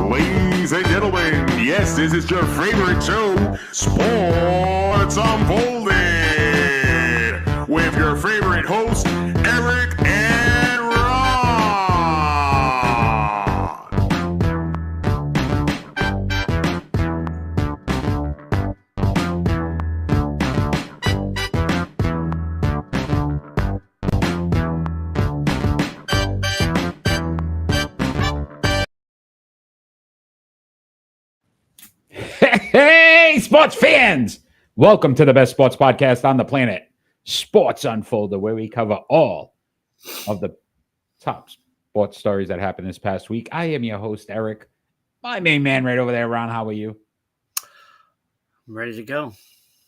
Ladies and gentlemen, yes, this is your favorite show, Sports Unfolded, with your favorite hosts, Eric and Ron. Hey, sports fans! Welcome to the best sports podcast on the planet, Sports Unfolded, where we cover all of the top sports stories that happened this past week. I am your host, Eric. My main man right over there, Ron. How are you? I'm ready to go.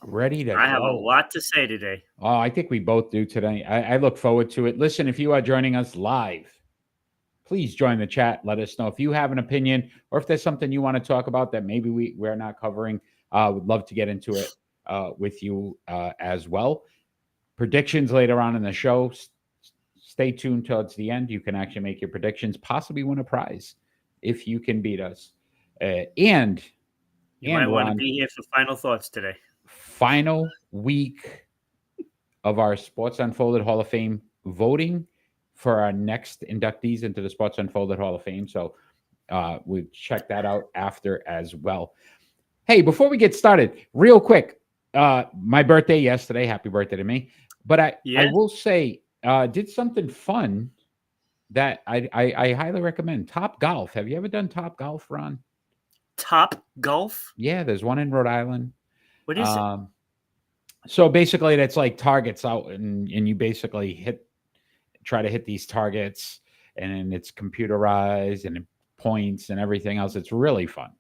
Ready to I have a lot to say today. Oh, I think we both do today. I look forward to it. Listen, if you are joining us live, please join the chat. Let us know if you have an opinion or if there's something you want to talk about that maybe we're not covering. Would love to get into it with you as well. Predictions later on in the show. Stay tuned towards the end. You can actually make your predictions, possibly win a prize if you can beat us. And you might want to be here for final thoughts today. Final week of our Sports Unfolded Hall of Fame voting for our next inductees into the Sports Unfolded Hall of Fame. So we'll check that out after as well. Hey, before we get started, real quick, my birthday yesterday. Happy birthday to me. But I will say, did something fun that I highly recommend. Top Golf. Have you ever done Top Golf, Ron? Top Golf? Yeah, there's one in Rhode Island. What is it? So basically, that's like targets out, and you basically try to hit these targets, and it's computerized and points and everything else. It's really fun.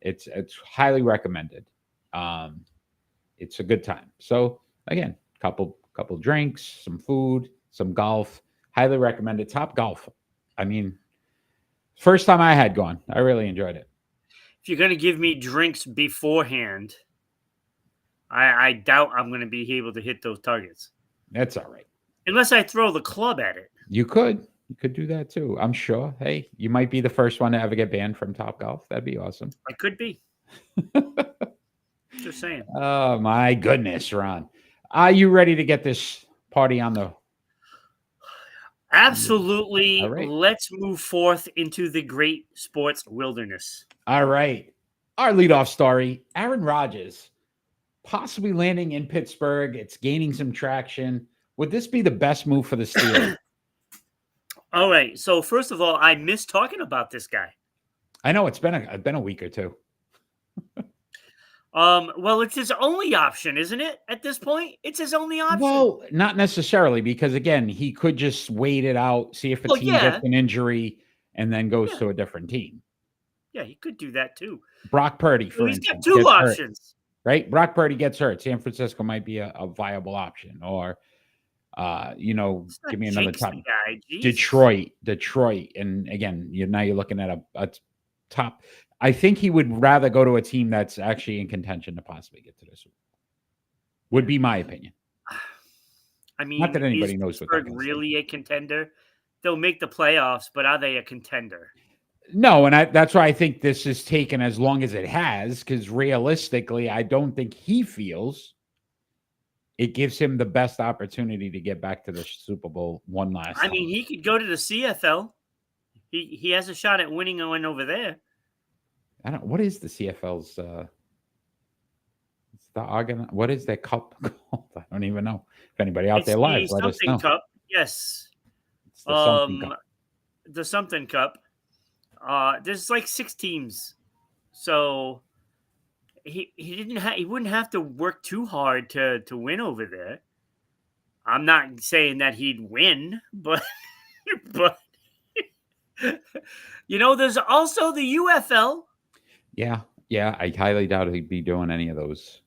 It's highly recommended. It's a good time. So again, couple drinks, some food, some golf. Highly recommended. Top Golf. I mean, first time I had gone, I really enjoyed it. If you're going to give me drinks beforehand, I doubt I'm going to be able to hit those targets. That's all right. Unless I throw the club at it. You could do that too. I'm sure. Hey, you might be the first one to ever get banned from Top Golf. That'd be awesome. I could be. Just saying. Oh my goodness, Ron. Are you ready to get this party on the... Absolutely. All right. Let's move forth into the great sports wilderness. All right. Our leadoff story, Aaron Rodgers, possibly landing in Pittsburgh. It's gaining some traction. Would this be the best move for the Steelers? All right. So first of all, I miss talking about this guy. I know it's been a week or two. Well, it's his only option, isn't it? At this point, it's his only option. Well, not necessarily, because again, he could just wait it out, see if a team gets an injury, and then goes to a different team. Yeah, he could do that too. Brock Purdy, for instance, instance, he's got two options, right? Brock Purdy gets hurt. San Francisco might be a viable option, or give me another top. Detroit, and again, now you're looking at a top. I think he would rather go to a team that's actually in contention to possibly get to this. Would be my opinion. I mean, not that anybody knows what Pittsburgh really a contender. They'll make the playoffs, but are they a contender? No, and that's why I think this is taken as long as it has, because realistically, I don't think he feels it gives him the best opportunity to get back to the Super Bowl one last time. I mean, he could go to the CFL. He has a shot at winning a win over there. What is the CFL's it's the Argon, what is that cup called? I don't even know. If anybody out there live, let us know. Cup. Yes. It's the something cup. The something cup. There's like 6 teams. So he wouldn't have to work too hard to win over there. I'm not saying that he'd win, but there's also the UFL. Yeah, I highly doubt he'd be doing any of those.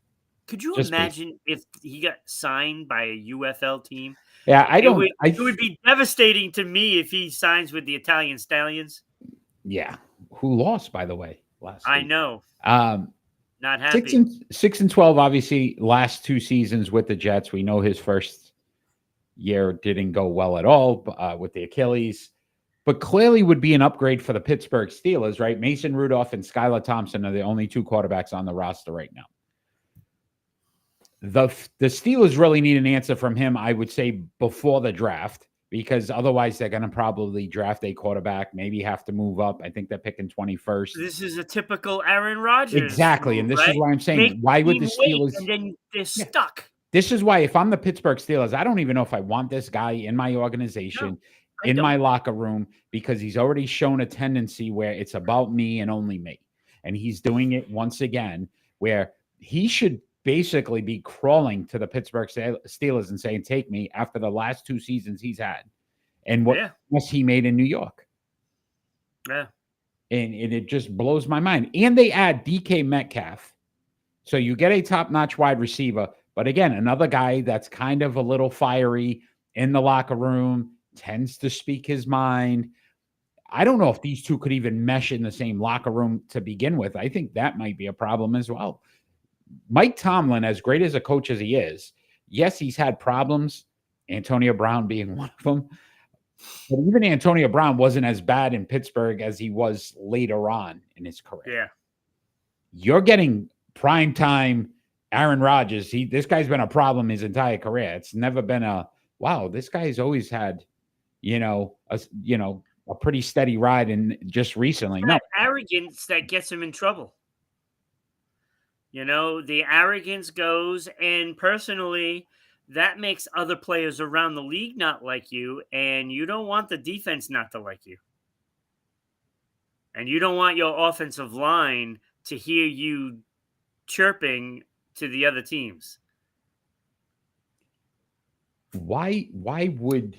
Could you imagine if he got signed by a UFL team? Yeah, it would be devastating to me if he signs with the Italian Stallions. Yeah, who lost, by the way, last week. I know. Not happy. 6-12, obviously, last 2 seasons with the Jets. We know his first year didn't go well at all with the Achilles, but clearly would be an upgrade for the Pittsburgh Steelers, right? Mason Rudolph and Skylar Thompson are the only two quarterbacks on the roster right now. The Steelers really need an answer from him, I would say, before the draft, because otherwise they're going to probably draft a quarterback, maybe have to move up. I think they're picking 21st. This is a typical Aaron Rodgers. Exactly. Move, And this right? is why I'm saying, why would the Steelers... And then they're stuck. This is why if I'm the Pittsburgh Steelers, I don't even know if I want this guy in my organization, my locker room, because he's already shown a tendency where it's about me and only me. And he's doing it once again, where he should basically be crawling to the Pittsburgh Steelers and saying, take me, after the last 2 seasons he's had and what mess he made in New York. Yeah. And it just blows my mind. And they add DK Metcalf. So you get a top-notch wide receiver, but again, another guy that's kind of a little fiery in the locker room, tends to speak his mind. I don't know if these two could even mesh in the same locker room to begin with. I think that might be a problem as well. Mike Tomlin, as great as a coach as he is, yes, he's had problems, Antonio Brown being one of them. But even Antonio Brown wasn't as bad in Pittsburgh as he was later on in his career. Yeah. You're getting primetime Aaron Rodgers. This guy's been a problem his entire career. It's never been wow, this guy's always had, a pretty steady ride, and just recently. That arrogance that gets him in trouble. The arrogance goes, and personally, that makes other players around the league not like you, and you don't want the defense not to like you. And you don't want your offensive line to hear you chirping to the other teams. Why would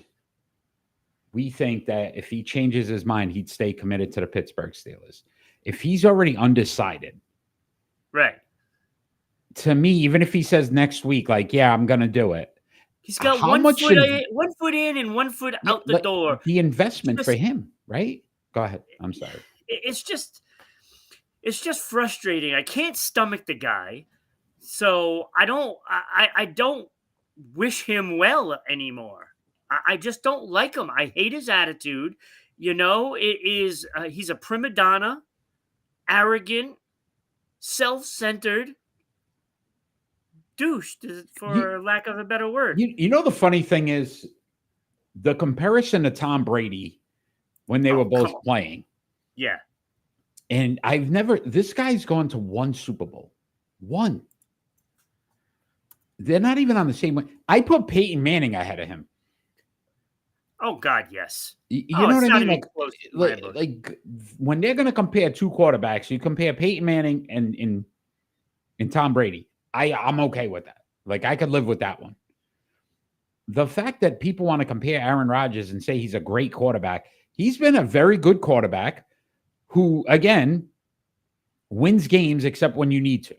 we think that if he changes his mind, he'd stay committed to the Pittsburgh Steelers? If he's already undecided. Right. To me, even if he says next week, like, yeah, I'm going to do it. He's got one foot in and 1 foot out the door. The investment for him, right? Go ahead. I'm sorry. It's just frustrating. I can't stomach the guy. So I don't wish him well anymore. I just don't like him. I hate his attitude. He's a prima donna, arrogant, self-centered douche, for lack of a better word. The funny thing is, the comparison to Tom Brady when they were both playing. Yeah. And this guy's gone to 1 Super Bowl. 1. They're not even on the same way. I put Peyton Manning ahead of him. Oh, God, yes. You know what I mean? Like when they're going to compare 2 quarterbacks, you compare Peyton Manning and Tom Brady. I'm okay with that. Like, I could live with that one. The fact that people want to compare Aaron Rodgers and say he's a great quarterback, he's been a very good quarterback who, again, wins games except when you need to.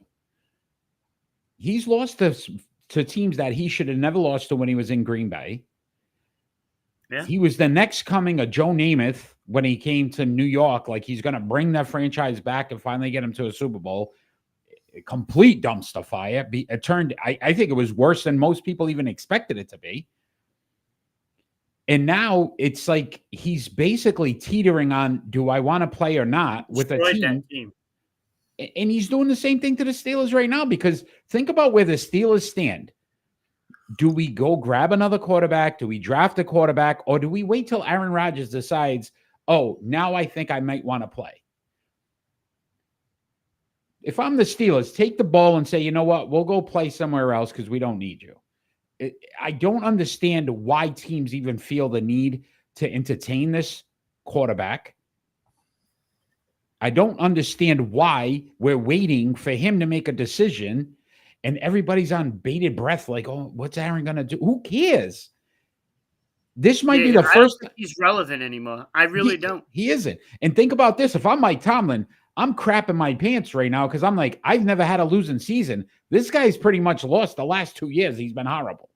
He's lost to teams that he should have never lost to when he was in Green Bay. Yeah. He was the next coming of Joe Namath when he came to New York. Like, he's going to bring that franchise back and finally get him to a Super Bowl. A complete dumpster fire. It turned, I think it was worse than most people even expected it to be. And now it's like he's basically teetering on, do I want to play or not with a team? And he's doing the same thing to the Steelers right now, because think about where the Steelers stand. Do we go grab another quarterback? Do we draft a quarterback? Or do we wait till Aaron Rodgers decides, oh, now I think I might want to play? If I'm the Steelers, take the ball and say, you know what, we'll go play somewhere else because we don't need you. I don't understand why teams even feel the need to entertain this quarterback. I don't understand why we're waiting for him to make a decision and everybody's on bated breath like, oh, what's Aaron going to do? Who cares? This might be the first. I don't think he's relevant anymore. I really don't. He isn't. And think about this. If I'm Mike Tomlin, I'm crapping my pants right now because I'm like, I've never had a losing season. This guy's pretty much lost the last 2 years. He's been horrible.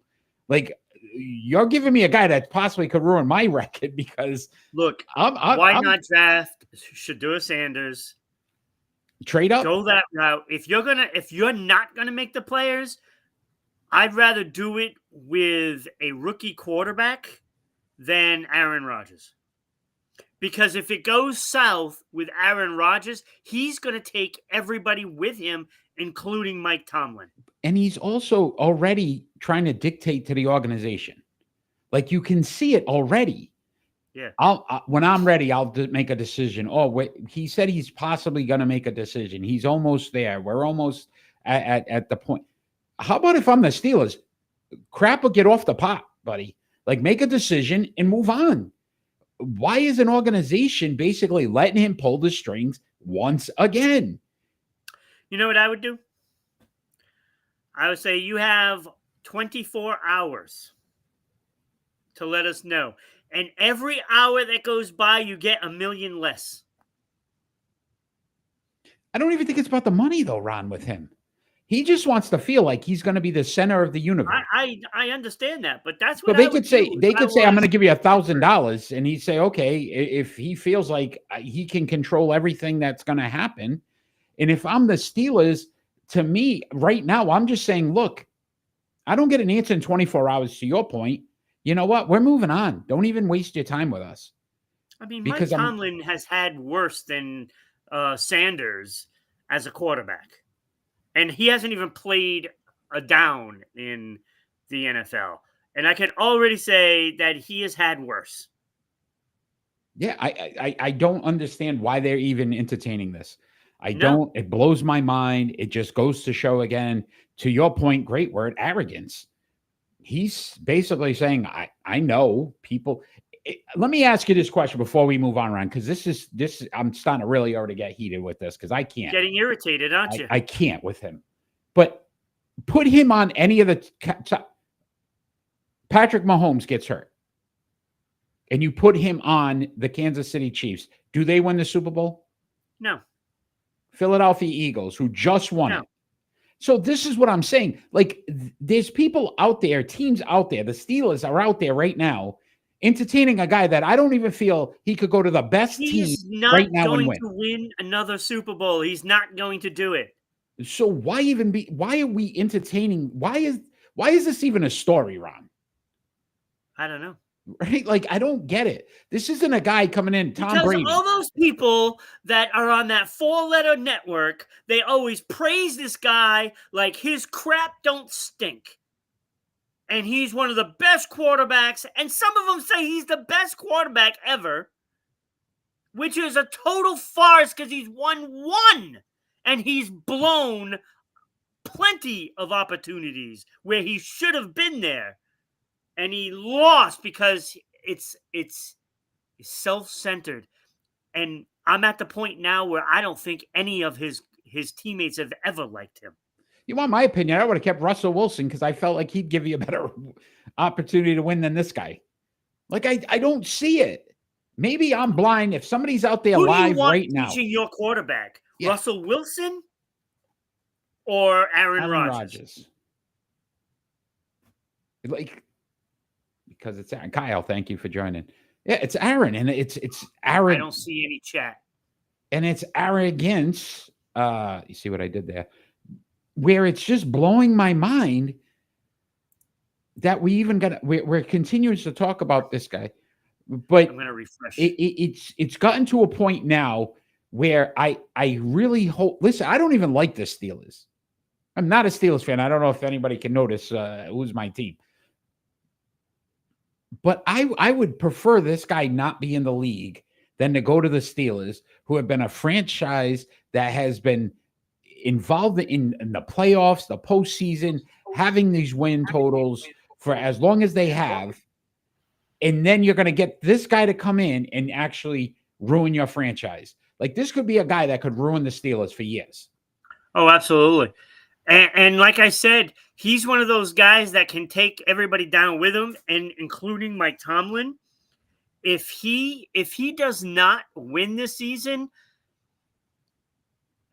Like, you're giving me a guy that possibly could ruin my record because look, why not draft Shedeur Sanders? Trade up, go that route. If you're not gonna make the players, I'd rather do it with a rookie quarterback than Aaron Rodgers. Because if it goes south with Aaron Rodgers, he's going to take everybody with him, including Mike Tomlin. And he's also already trying to dictate to the organization. Like, you can see it already. Yeah. When I'm ready, I'll make a decision. Oh, wait, he said he's possibly going to make a decision. He's almost there. We're almost at the point. How about if I'm the Steelers? Crap will get off the pot, buddy. Like, make a decision and move on. Why is an organization basically letting him pull the strings once again? You know what I would do? I would say you have 24 hours to let us know. And every hour that goes by, you get $1 million less. I don't even think it's about the money, though, Ron, with him. He just wants to feel like he's going to be the center of the universe. I understand that, but that's what So they could say, I'm going to give you $1,000, and he'd say, okay, if he feels like he can control everything that's going to happen. And if I'm the Steelers, to me right now, I'm just saying, look, I don't get an answer in 24 hours. To your point, you know what? We're moving on. Don't even waste your time with us. I mean, Mike Tomlin has had worse than Sanders as a quarterback. And he hasn't even played a down in the NFL. And I can already say that he has had worse. Yeah, I don't understand why they're even entertaining this. Don't. It blows my mind. It just goes to show again, to your point, great word, arrogance. He's basically saying, I know people. Let me ask you this question before we move on, Ron, because this I'm starting to really already get heated with this because I can't. Getting irritated, aren't you? I can't with him. But put him on any of the Patrick Mahomes gets hurt, and you put him on the Kansas City Chiefs. Do they win the Super Bowl? No. Philadelphia Eagles, who just won it. So this is what I'm saying. Like, there's people out there, teams out there. The Steelers are out there right now entertaining a guy that I don't even feel he could go to the best team right now and win. He's not going to win another Super Bowl. He's not going to do it. So why are we entertaining? Why is this even a story, Ron? I don't know. Right? Like, I don't get it. This isn't a guy coming in, Tom Brady. All those people that are on that 4-letter network, they always praise this guy like his crap don't stink. And he's one of the best quarterbacks. And some of them say he's the best quarterback ever, which is a total farce because he's won one. And he's blown plenty of opportunities where he should have been there. And he lost because it's self-centered. And I'm at the point now where I don't think any of his teammates have ever liked him. You want my opinion? I would have kept Russell Wilson because I felt like he'd give you a better opportunity to win than this guy. Like, I don't see it. Maybe I'm blind. If somebody's out there live right now. Teaching your quarterback? Yeah. Russell Wilson or Aaron Rodgers? Like, because it's Aaron. Kyle, thank you for joining. Yeah, it's Aaron, and it's Aaron. I don't see any chat. And it's arrogance. You see what I did there? Where it's just blowing my mind that we're continuing to talk about this guy. But I'm going to refresh. It's gotten to a point now where I really hope. Listen, I don't even like the Steelers. I'm not a Steelers fan. I don't know if anybody can notice who's my team. But I would prefer this guy not be in the league than to go to the Steelers, who have been a franchise that has been involved in the playoffs, the postseason, having these win totals for as long as they have. And then you're going to get this guy to come in and actually ruin your franchise. Like, this could be a guy that could ruin the Steelers for years. Oh, absolutely. And like I said, he's one of those guys that can take everybody down with him, and including Mike Tomlin. If he does not win this season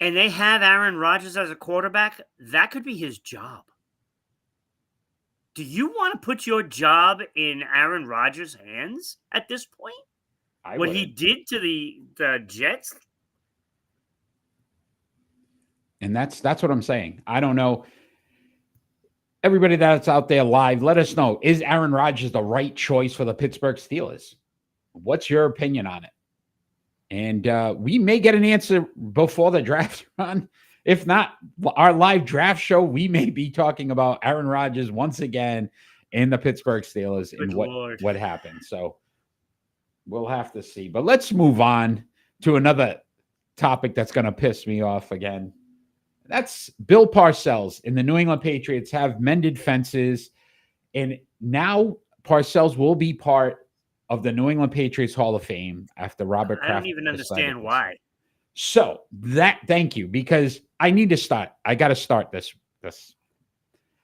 and they have Aaron Rodgers as a quarterback, that could be his job. Do you want to put your job in Aaron Rodgers' hands at this point? What he did to the Jets? And that's what I'm saying. I don't know. everybody that's out there live, let us know. Is Aaron Rodgers the right choice for the Pittsburgh Steelers? What's your opinion on it? And we may get an answer before the draft run. If not, our live draft show, we may be talking about Aaron Rodgers once again in the Pittsburgh Steelers and what happened. So we'll have to see. But let's move on to another topic that's going to piss me off again. That's Bill Parcells and the New England Patriots have mended fences, and now Parcells will be part of the New England Patriots Hall of Fame after Robert Kraft. I don't even understand why. So thank you, because I need to start. I got to start this.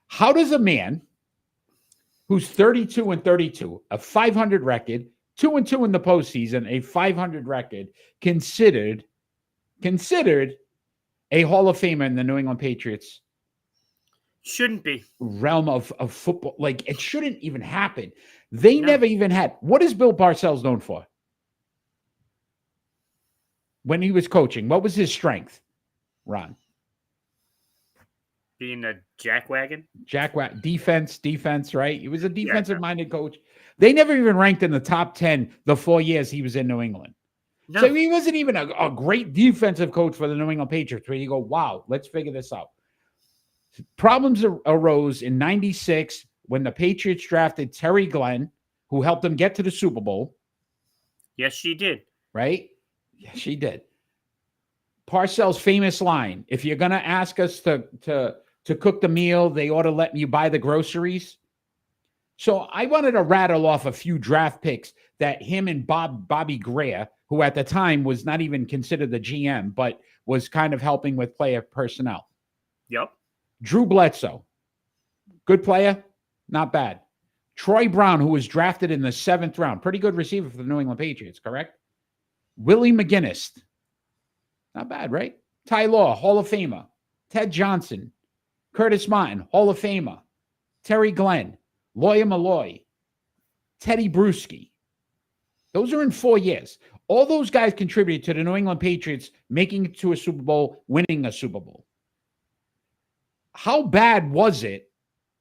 How does a man who's 32-32, a 500 record, 2-2 in the postseason, a 500 record, considered a Hall of Famer in the New England Patriots? Shouldn't be. Realm of football. Like, it shouldn't even happen. They never even had. What is Bill Parcells known for? When he was coaching, what was his strength, Ron? Being a jackwagon? Defense, right? He was a defensive-minded coach. They never even ranked in the top 10 the 4 years he was in New England. No. So he wasn't even a great defensive coach for the New England Patriots, where you go, wow, let's figure this out. Problems arose in 96 when the Patriots drafted Terry Glenn, who helped them get to the Super Bowl. Yes, she did. Right? Yes, she did. Parcells' famous line, if you're going to ask us to cook the meal, they ought to let you buy the groceries. So I wanted to rattle off a few draft picks that him and Bobby Greer, who at the time was not even considered the GM, but was kind of helping with player personnel. Yep. Drew Bledsoe, good player, not bad. Troy Brown, who was drafted in the 7th round, pretty good receiver for the New England Patriots, correct? Willie McGinnis, not bad, right? Ty Law, Hall of Famer. Ted Johnson, Curtis Martin, Hall of Famer. Terry Glenn, Lawyer Malloy, Teddy Bruschi. Those are in 4 years. All those guys contributed to the New England Patriots making it to a Super Bowl, winning a Super Bowl. How bad was it,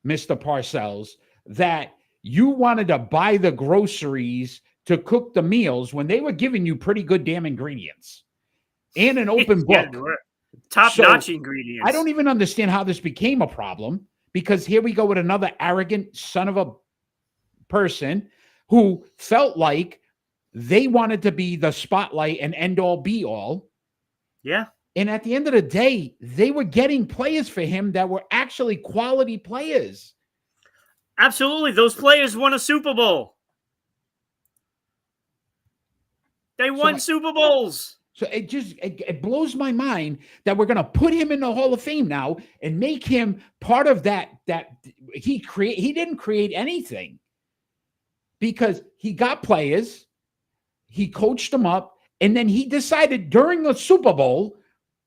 Mr. Parcells, that you wanted to buy the groceries to cook the meals when they were giving you pretty good damn ingredients and an open book? Top-notch ingredients. I don't even understand how this became a problem, because here we go with another arrogant son of a person who felt like they wanted to be the spotlight and end-all, be-all. Yeah. And at the end of the day, they were getting players for him that were actually quality players. Absolutely. Those players won a Super Bowl. They won Super Bowls. So it blows my mind that we're going to put him in the Hall of Fame now and make him part of that he didn't create anything, because he got players, he coached them up, and then he decided during the Super Bowl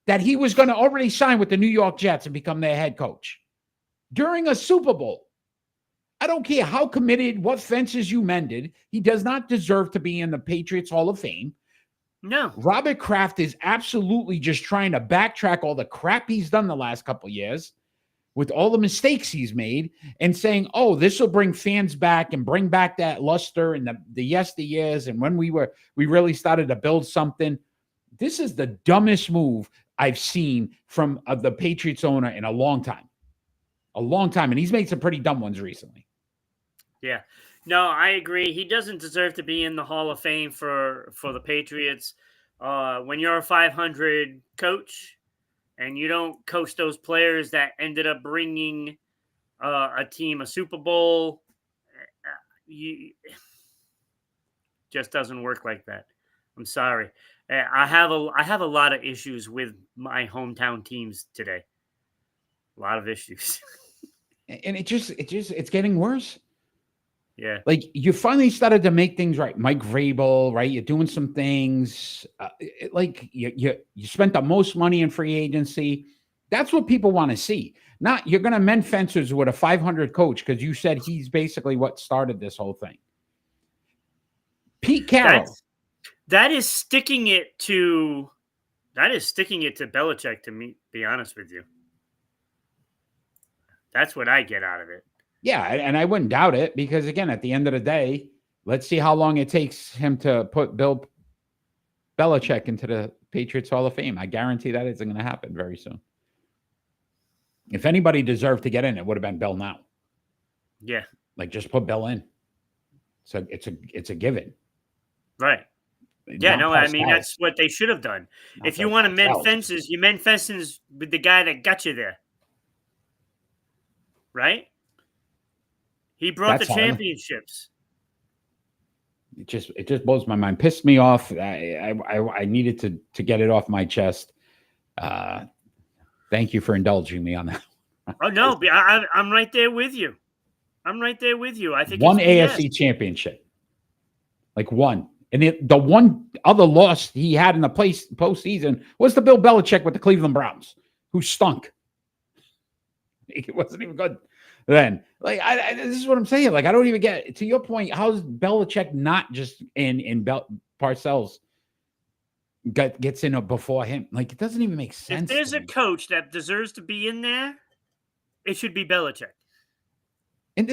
that he was going to already sign with the New York Jets and become their head coach. During a Super Bowl. I don't care how committed, what fences you mended. He does not deserve to be in the Patriots Hall of Fame. No. Robert Kraft is absolutely just trying to backtrack all the crap he's done the last couple of years with all the mistakes he's made and saying, oh, this will bring fans back and bring back that luster and the yesteryears. And when we really started to build something. This is the dumbest move I've seen from the Patriots owner in a long time. And he's made some pretty dumb ones recently. Yeah. No, I agree. He doesn't deserve to be in the Hall of Fame for the Patriots. When you're a 500 coach and you don't coach those players that ended up bringing a team a Super Bowl, just doesn't work like that. I'm sorry. I have a lot of issues with my hometown teams today. A lot of issues. And it's getting worse. Yeah. Like, you finally started to make things right. Mike Vrabel, right? You're doing some things. Like you spent the most money in free agency. That's what people want to see. Not you're going to mend fences with a 500 coach because you said he's basically what started this whole thing. Pete Carroll. That is sticking it to Belichick, to me, be honest with you. That's what I get out of it. Yeah, and I wouldn't doubt it because, again, at the end of the day, let's see how long it takes him to put Bill Belichick into the Patriots Hall of Fame. I guarantee that isn't going to happen very soon. If anybody deserved to get in, it would have been Bill now. Yeah. Like, just put Bill in. So it's a given. Right. Yeah, no, I mean, that's what they should have done. If you want to mend fences, you mend fences with the guy that got you there. Right? He brought the championships. It just blows my mind. Pissed me off. I needed to get it off my chest. Thank you for indulging me on that. Oh, no, I'm right there with you. I think one AFC championship. Like one. And the one other loss he had in the postseason was to Bill Belichick with the Cleveland Browns, who stunk. It wasn't even good then. Like, this is what I'm saying. Like, I don't even get, to your point, how's Belichick not just in Parcells gets in before him? Like, it doesn't even make sense. If there's a coach that deserves to be in there, it should be Belichick. And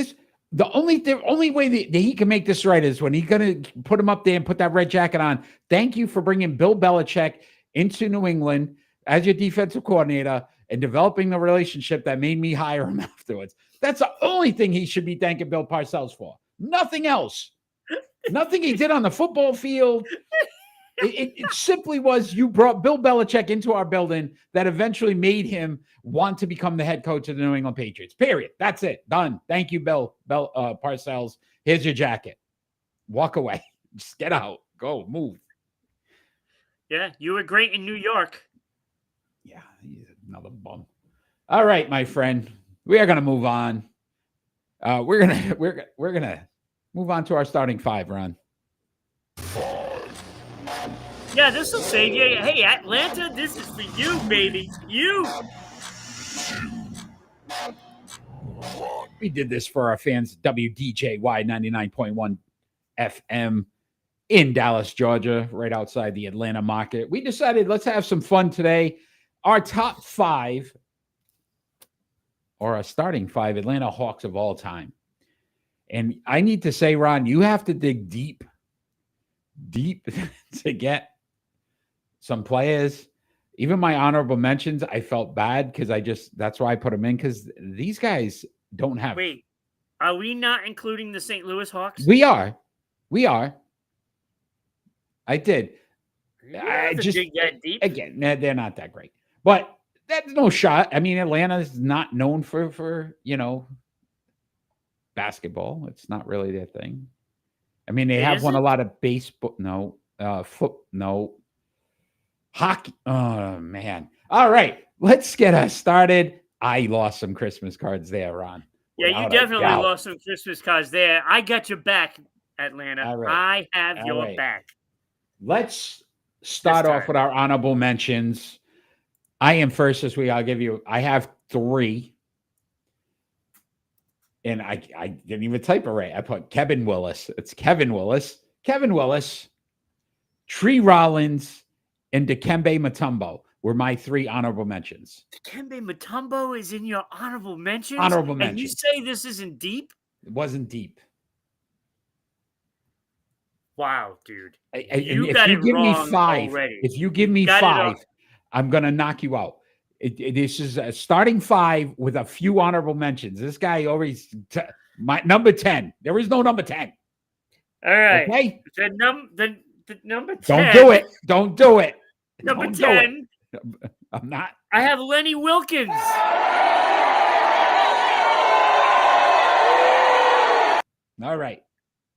the only way that he can make this right is when he's going to put him up there and put that red jacket on. Thank you for bringing Bill Belichick into New England as your defensive coordinator and developing the relationship that made me hire him afterwards. That's the only thing he should be thanking Bill Parcells for. Nothing else. Nothing he did on the football field. It simply was, you brought Bill Belichick into our building that eventually made him want to become the head coach of the New England Patriots. Period. That's it. Done. Thank you, Bill Parcells. Here's your jacket. Walk away. Just get out. Go. Move. Yeah, you were great in New York. Yeah, he's another bum. All right, my friend. We are going to move on. We're gonna move on to our starting five, Ron. Yeah, this will save you. Hey, Atlanta, this is for you, baby. You. We did this for our fans. WDJY 99.1 FM in Dallas, Georgia, right outside the Atlanta market. We decided let's have some fun today. Our top five, or our starting five, Atlanta Hawks of all time. And I need to say, Ron, you have to dig deep to get some players. Even my honorable mentions, I felt bad because that's why I put them in, because these guys don't have. Wait, are we not including the St. Louis Hawks? We are. I did. I just dig that deep. Again, they're not that great, but that's no shot. I mean, Atlanta is not known for basketball. It's not really their thing. I mean, they have won a lot of baseball. No, hockey. Oh man. All right, let's get us started. I lost some Christmas cards there, Ron. Yeah, you definitely lost some Christmas cards there. I got your back, Atlanta. Right. I have your back. Let's start off with our honorable mentions. I am first this week. I have three. And I didn't even type it right. I put Kevin Willis. It's Kevin Willis. Tree Rollins, and Dikembe Mutombo were my three honorable mentions. Dikembe Mutombo is in your honorable mentions? And you say this isn't deep? It wasn't deep. Wow, dude. If you give me five, I'm going to knock you out. This is a starting five with a few honorable mentions. This guy always my number 10. There is no number 10. All right. Okay. The number 10. Don't do it. Number 10. I'm not. I have Lenny Wilkens. All right.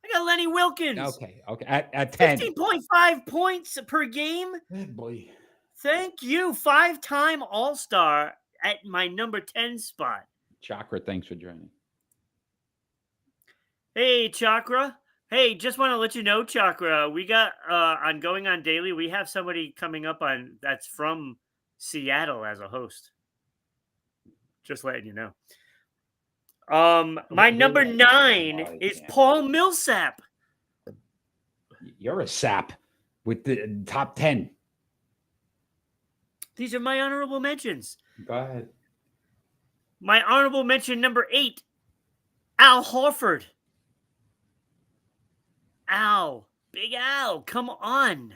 I got Lenny Wilkens. Okay. At 10. 15.5 points per game. Good boy. Thank you. 5-time All-Star at my number 10 spot. Chakra, thanks for joining. Hey, Chakra. Hey, just want to let you know, Chakra, we got on Going On Daily, we have somebody coming up on that's from Seattle as a host. Just letting you know. My number 9 is Paul Millsap. You're a sap with the top 10. These are my honorable mentions. Go ahead. My honorable mention number 8, Al Horford. Big Al, come on.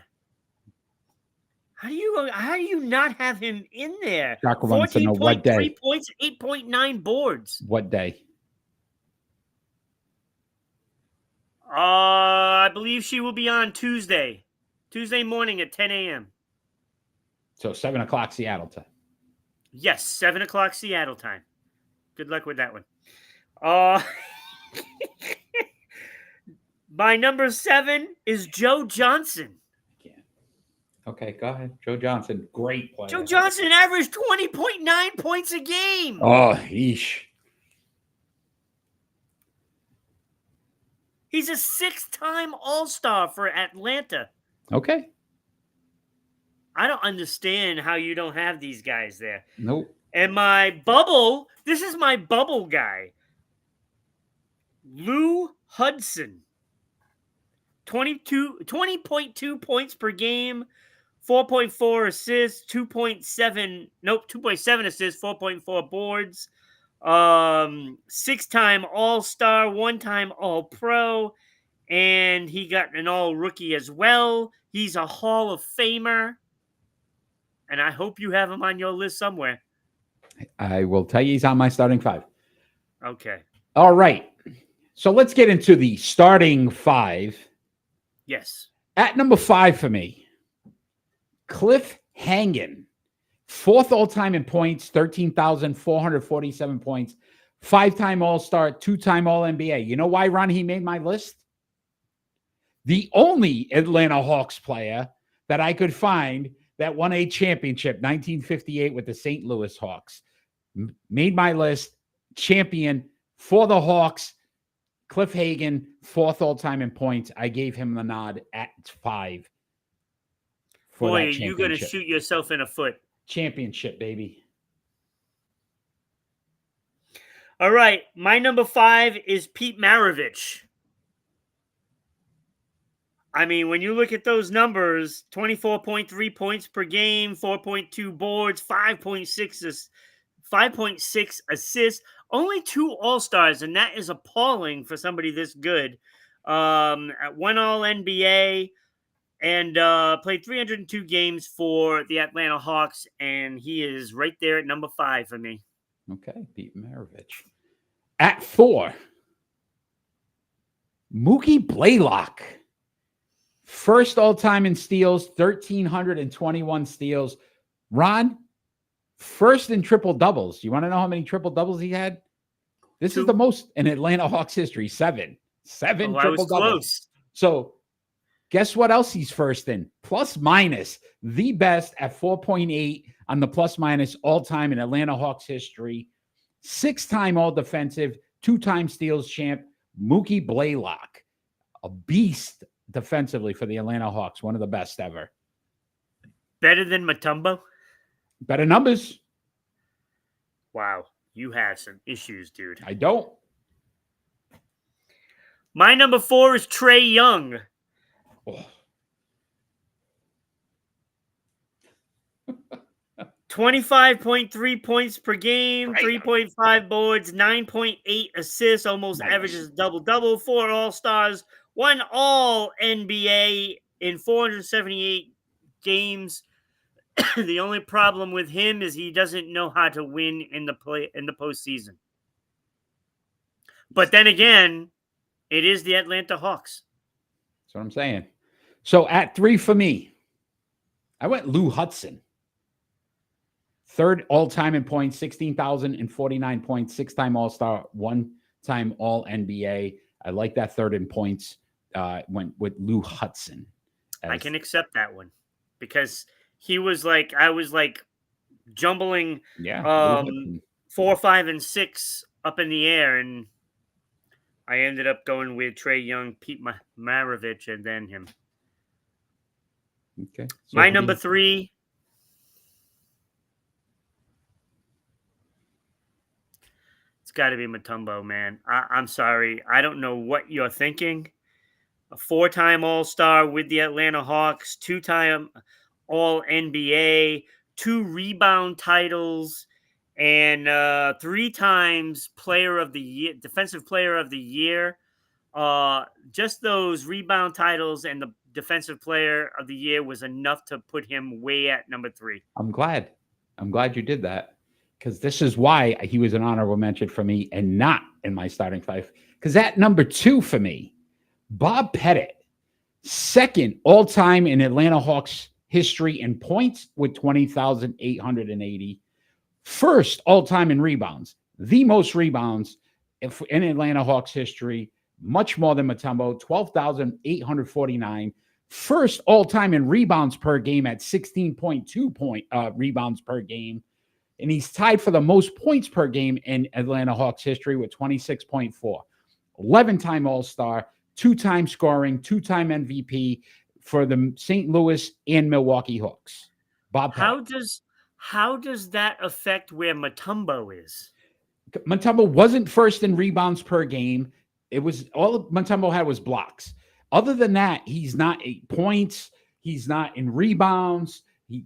How do you not have him in there? Chaka wants to know what 14.3 day. points, 8.9 boards. What day? I believe she will be on Tuesday morning at 10 a.m. So 7 o'clock Seattle time. Yes, 7 o'clock Seattle time. Good luck with that one. My number 7 is Joe Johnson. Okay, go ahead. Joe Johnson, great player. Joe Johnson averaged 20.9 points a game. Oh, yeesh. He's a 6-time All-Star for Atlanta. Okay. I don't understand how you don't have these guys there. Nope. And my bubble, this is my bubble guy. Lou Hudson. 20.2 points per game, 4.4 assists, 2.7 assists, 4.4 boards. 6-time All-Star, 1-time All-Pro, and he got an All-Rookie as well. He's a Hall of Famer, and I hope you have him on your list somewhere. I will tell you he's on my starting 5. Okay. All right. So let's get into the starting 5. Yes. At number 5 for me, Cliff Hangen. 4th all-time in points, 13,447 points. 5-time All-Star, 2-time All-NBA. You know why, Ron, he made my list? The only Atlanta Hawks player that I could find that won a championship, 1958, with the St. Louis Hawks. Made my list, champion for the Hawks. Cliff Hagan, 4th all-time in points. I gave him the nod at 5. Boy, are you going to shoot yourself in the foot. Championship, baby. All right. My number 5 is Pete Maravich. I mean, when you look at those numbers, 24.3 points per game, 4.2 boards, 5.6 assists, only 2 All-Stars, and that is appalling for somebody this good. At 1 All-NBA, and played 302 games for the Atlanta Hawks, and he is right there at number 5 for me. Okay, Pete Maravich. At 4, Mookie Blaylock. 1st all-time in steals, 1,321 steals. Ron, 1st in triple-doubles. You want to know how many triple-doubles he had? This 2. is the most in Atlanta Hawks history. 7 triple-doubles. I was close. So guess what else he's 1st in? Plus minus, the best at 4.8 on the plus minus all-time in Atlanta Hawks history. 6-time all-defensive, 2-time steals champ, Mookie Blaylock. A beast defensively for the Atlanta Hawks. One of the best ever. Better than Mutombo? Better numbers. Wow. You have some issues, dude. I don't. My number 4 is Trey Young. Oh. 25.3 points per game, Right. 3.5 boards, 9.8 assists, almost Nice. averages double-double, 4 All-Stars, 1 All-NBA in 478 games. The only problem with him is he doesn't know how to win in the postseason. But then again, it is the Atlanta Hawks. That's what I'm saying. So at 3 for me, I went Lou Hudson. 3rd all-time in points, 16,049 points, 6-time All-Star, 1-time All-NBA. I like that 3rd in points. Went with Lou Hudson. I can accept that one because he was like, I was like jumbling 4, 5, and 6 up in the air, and I ended up going with Trey Young, Pete Maravich, and then him. Okay. So my number 3. It's got to be Mutombo, man. I'm sorry. I don't know what you're thinking. A 4-time All-Star with the Atlanta Hawks, 2-time All-NBA, 2 rebound titles, and 3 times player of the year, defensive player of the year. Just those rebound titles and the defensive player of the year was enough to put him way at number 3. I'm glad you did that, because this is why he was an honorable mention for me and not in my starting 5. Because at number 2 for me, Bob Pettit, second all-time in Atlanta Hawks history in points with 20,880. First all-time in rebounds, the most rebounds in Atlanta Hawks history, much more than Mutombo, 12,849. First all-time in rebounds per game at 16.2 rebounds per game. And he's tied for the most points per game in Atlanta Hawks history with 26.4. 11-time All-Star, 2-time scoring, 2-time MVP for the St. Louis and Milwaukee Hawks. Bob Pettit. How does that affect where Mutombo is? Mutombo wasn't first in rebounds per game. It was all Mutombo had was blocks. Other than that, he's not 8 points. He's not in rebounds. He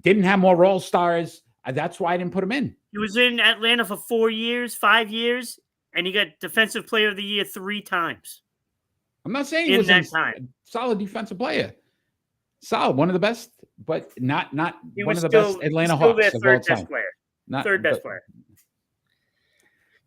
didn't have more All-Stars. That's why I didn't put him in. He was in Atlanta for 4 years, 5 years, and he got Defensive Player of the Year 3 times. I'm not saying he was a solid defensive player. Solid, one of the best, but not one of the best Atlanta Hawks of all time. Third best player.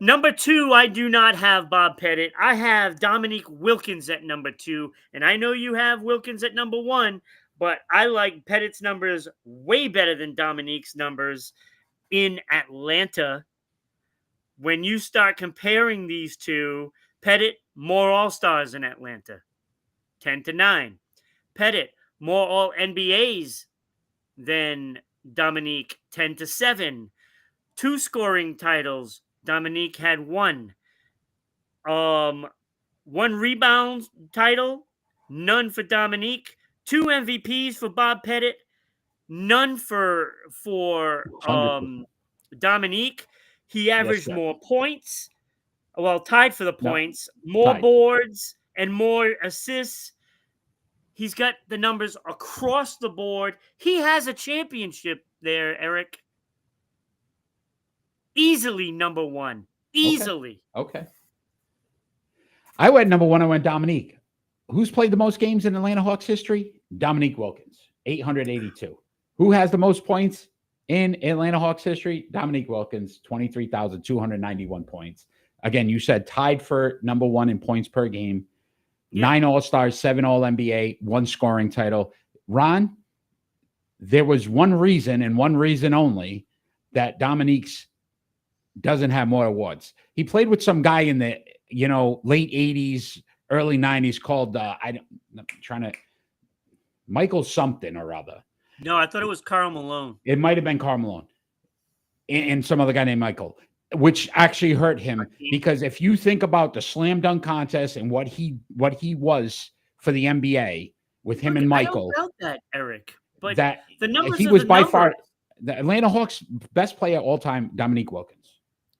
Number 2, I do not have Bob Pettit. I have Dominique Wilkins at number 2, and I know you have Wilkins at number 1, but I like Pettit's numbers way better than Dominique's numbers in Atlanta. When you start comparing these two, Pettit, more All-Stars in Atlanta, 10-9. Pettit, more All-NBAs than Dominique, 10-7. 2 scoring titles, Dominique had 1. 1 rebound title, none for Dominique. 2 MVPs for Bob Pettit, none for Dominique. He averaged more points, tied for the points, more boards, and more assists. He's got the numbers across the board. He has a championship there, Eric. Easily number 1. Easily. Okay. I went number 1. I went Dominique. Who's played the most games in Atlanta Hawks history? Dominique Wilkins, 882. Who has the most points in Atlanta Hawks history? Dominique Wilkins, 23,291 points. Again, you said tied for number 1 in points per game. 9 All-Stars, 7 All-NBA, 1 scoring title. Ron, there was one reason and one reason only that Dominique's doesn't have more awards. He played with some guy in the late 80s, early 90s called Michael something or other. No, I thought it was Karl Malone. It might have been Karl Malone and some other guy named Michael, which actually hurt him, because if you think about the slam dunk contest and what he was for the NBA with him and Michael, I don't doubt that, Eric. But that the numbers he was by far the Atlanta Hawks' best player all time, Dominique Wilkins.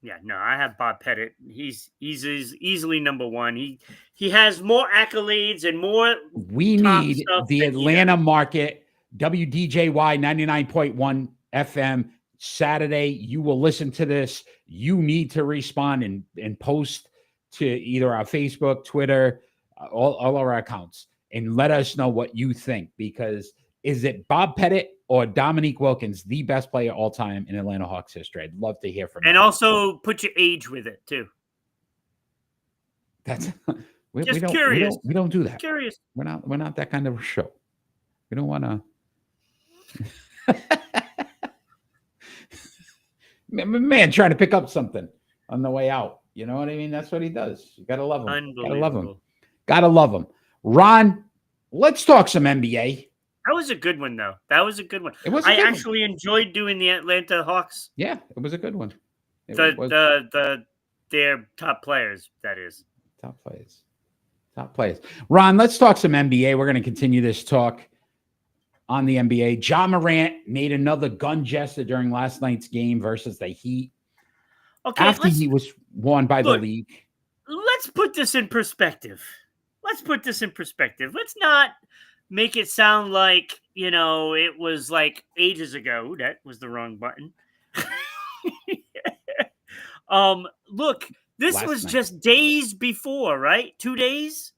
Yeah, no, I have Bob Pettit. He's easily number 1. He has more accolades and more. We need the Atlanta market, WDJY 99.1 FM. Saturday, you will listen to this. You need to respond and post to either our Facebook, Twitter, all our accounts, and let us know what you think. Because is it Bob Pettit or Dominique Wilkins, the best player all time in Atlanta Hawks history? I'd love to hear from you. And also put your age with it too. That's just curious. We don't do that. Curious. We're not that kind of a show. We don't want to. Man trying to pick up something on the way out. You know what I mean? That's what he does. You got to love him. Gotta love him. Gotta love him. Ron, let's talk some NBA. That was a good one, though. That was a good one. I actually enjoyed doing the Atlanta Hawks. Yeah, it was a good one. Their top players, that is. Top players. Ron, let's talk some NBA. We're going to continue this talk on the NBA. Ja Morant made another gun gesture during last night's game versus the Heat. Okay, after he was warned by the league. Let's put this in perspective. Let's not make it sound like, it was like ages ago. That was the wrong button. Look, this Last was night. just days before, right? 2 days.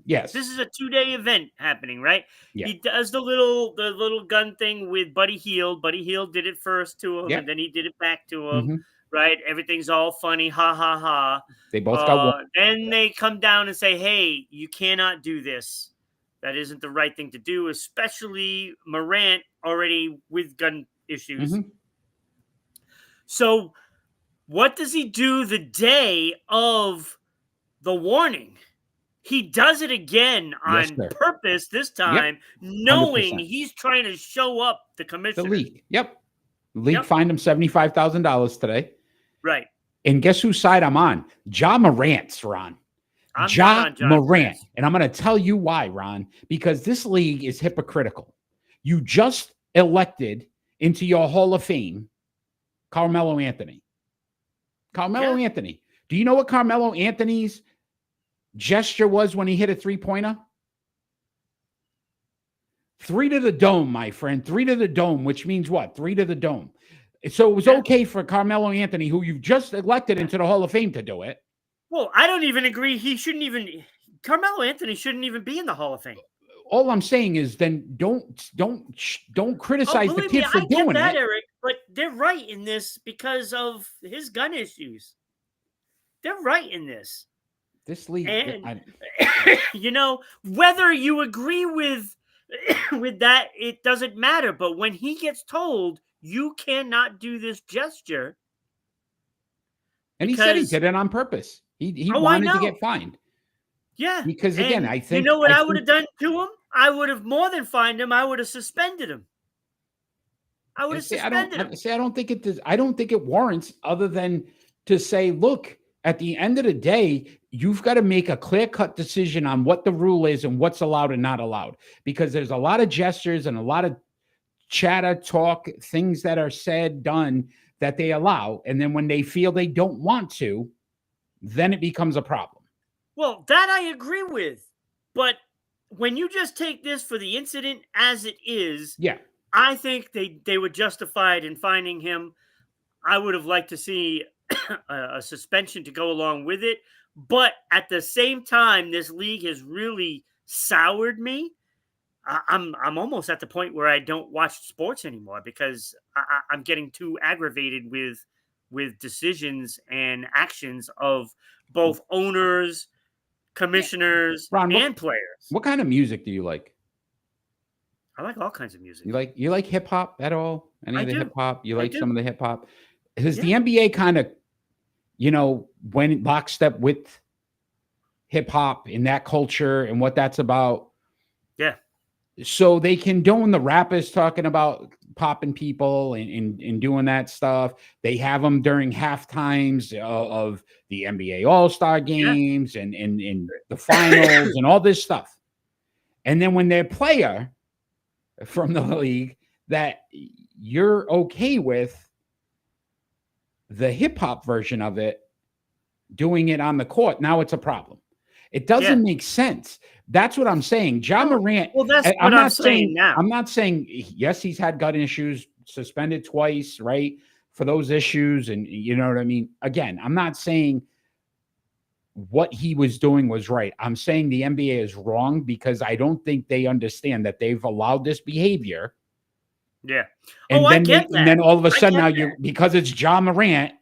Yes. This is a 2-day event happening, right? Yeah. He does the little gun thing with Buddy Hield. Buddy Hield did it first to him, Yep. and then he did it back to him. Mhm. Right? Everything's all funny, ha ha ha. They both got one. Then they come down and say, "Hey, you cannot do this. That isn't the right thing to do, especially Morant already with gun issues." Mhm. So, what does he do the day of the warning? He does it again Yes, on sir. purpose this time, 100%. knowing he's trying to show up the The commissioner. league. Yep. League Yep. fined him $75,000 today. Right. And guess whose side I'm on? Ja Morant's, Ron. I'm Ja not on John Morant. Morant. And I'm going to tell you why, Ron, because this league is hypocritical. You just elected into your Hall of Fame Carmelo Anthony. Carmelo Anthony. Do you know what Carmelo Anthony's gesture was when he hit a three-pointer? 3 to the dome, my friend. 3 to the dome, which means what? 3 to the dome. So it was okay for Carmelo Anthony, who you've just elected into the Hall of Fame, to do it. Well, I don't even agree. He shouldn't even. Carmelo Anthony shouldn't even be in the Hall of Fame. All I'm saying is, then don't criticize the believe kid me, for I get doing that, it. Eric, but they're right in this because of his gun issues. They're right in this. This league, And whether you agree with that, it doesn't matter. But when he gets told you cannot do this gesture, and he said he because- did it on purpose. He Oh, I wanted to know. get fined. yeah. Because again, And I think you know what I I would have done to him? I would have more than fined him. I would have suspended him. I would have suspended him. I don't think it does. I don't think it warrants, other than to say, look, at the end of the day, you've got to make a clear-cut decision on what the rule is and what's allowed and not allowed. Because there's a lot of gestures and a lot of chatter, talk, things that are said, done that they allow. And then when they feel they don't want to, then it becomes a problem. Well, that I agree with. But when you just take this for the incident as it is, Yeah. I think they were justified in finding him. I would have liked to see a suspension to go along with it. But at the same time, this league has really soured me. I'm almost at the point where I don't watch sports anymore because I'm getting too aggravated with decisions and actions of both owners, commissioners, Ron, and players. What kind of music do you like? I like all kinds of music. You like hip hop at all? Any of the hip hop? You like do. some of the hip hop? Has the NBA kind of, went lockstep with hip hop in that culture and what that's about? Yeah. So they condone the rappers talking about popping people and doing that stuff. They have them during half times of the NBA All-Star games and the finals and all this stuff. And then when they're a player from the league that you're okay with the hip hop version of it, doing it on the court, now it's a problem. It doesn't make sense. That's what I'm saying. Ja Morant. Well, that's what I'm saying now. I'm not saying, yes, he's had gun issues, suspended twice, right, for those issues. And you know what I mean? Again, I'm not saying what he was doing was right. I'm saying the NBA is wrong because I don't think they understand that they've allowed this behavior. Yeah. And I get that. And then all of a sudden now because it's Ja Morant,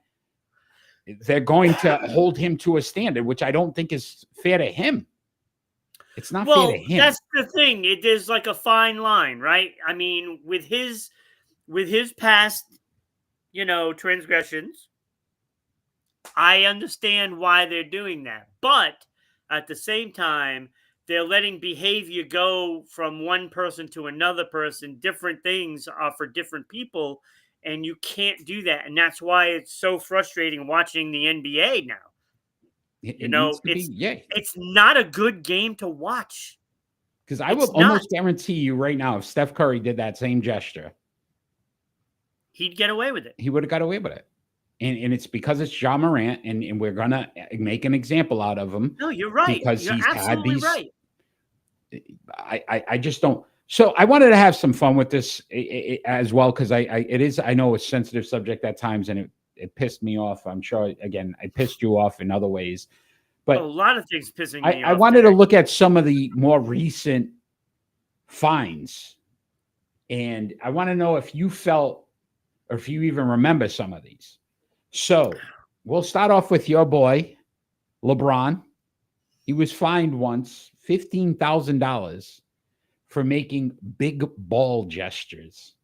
they're going to hold him to a standard, which I don't think is fair to him. It's not fair to him. That's the thing. It is like a fine line, right? I mean, with his past, transgressions, I understand why they're doing that. But at the same time, they're letting behavior go from one person to another person. Different things are for different people, and you can't do that. And that's why it's so frustrating watching the NBA now. It's not a good game to watch. Because I will almost guarantee you right now, if Steph Curry did that same gesture, he'd get away with it. He would have got away with it. And it's because it's Ja Morant, and we're going to make an example out of him. No, you're right. Because you're he's had these. Right. I just don't. So I wanted to have some fun with this as well, because I know it's a sensitive subject at times, and it pissed me off. I'm sure, again, I pissed you off in other ways. But a lot of things pissing me off. I wanted to look at some of the more recent fines. And I want to know if you felt, or if you even remember some of these. So we'll start off with your boy, LeBron. He was fined once $15,000 for making big ball gestures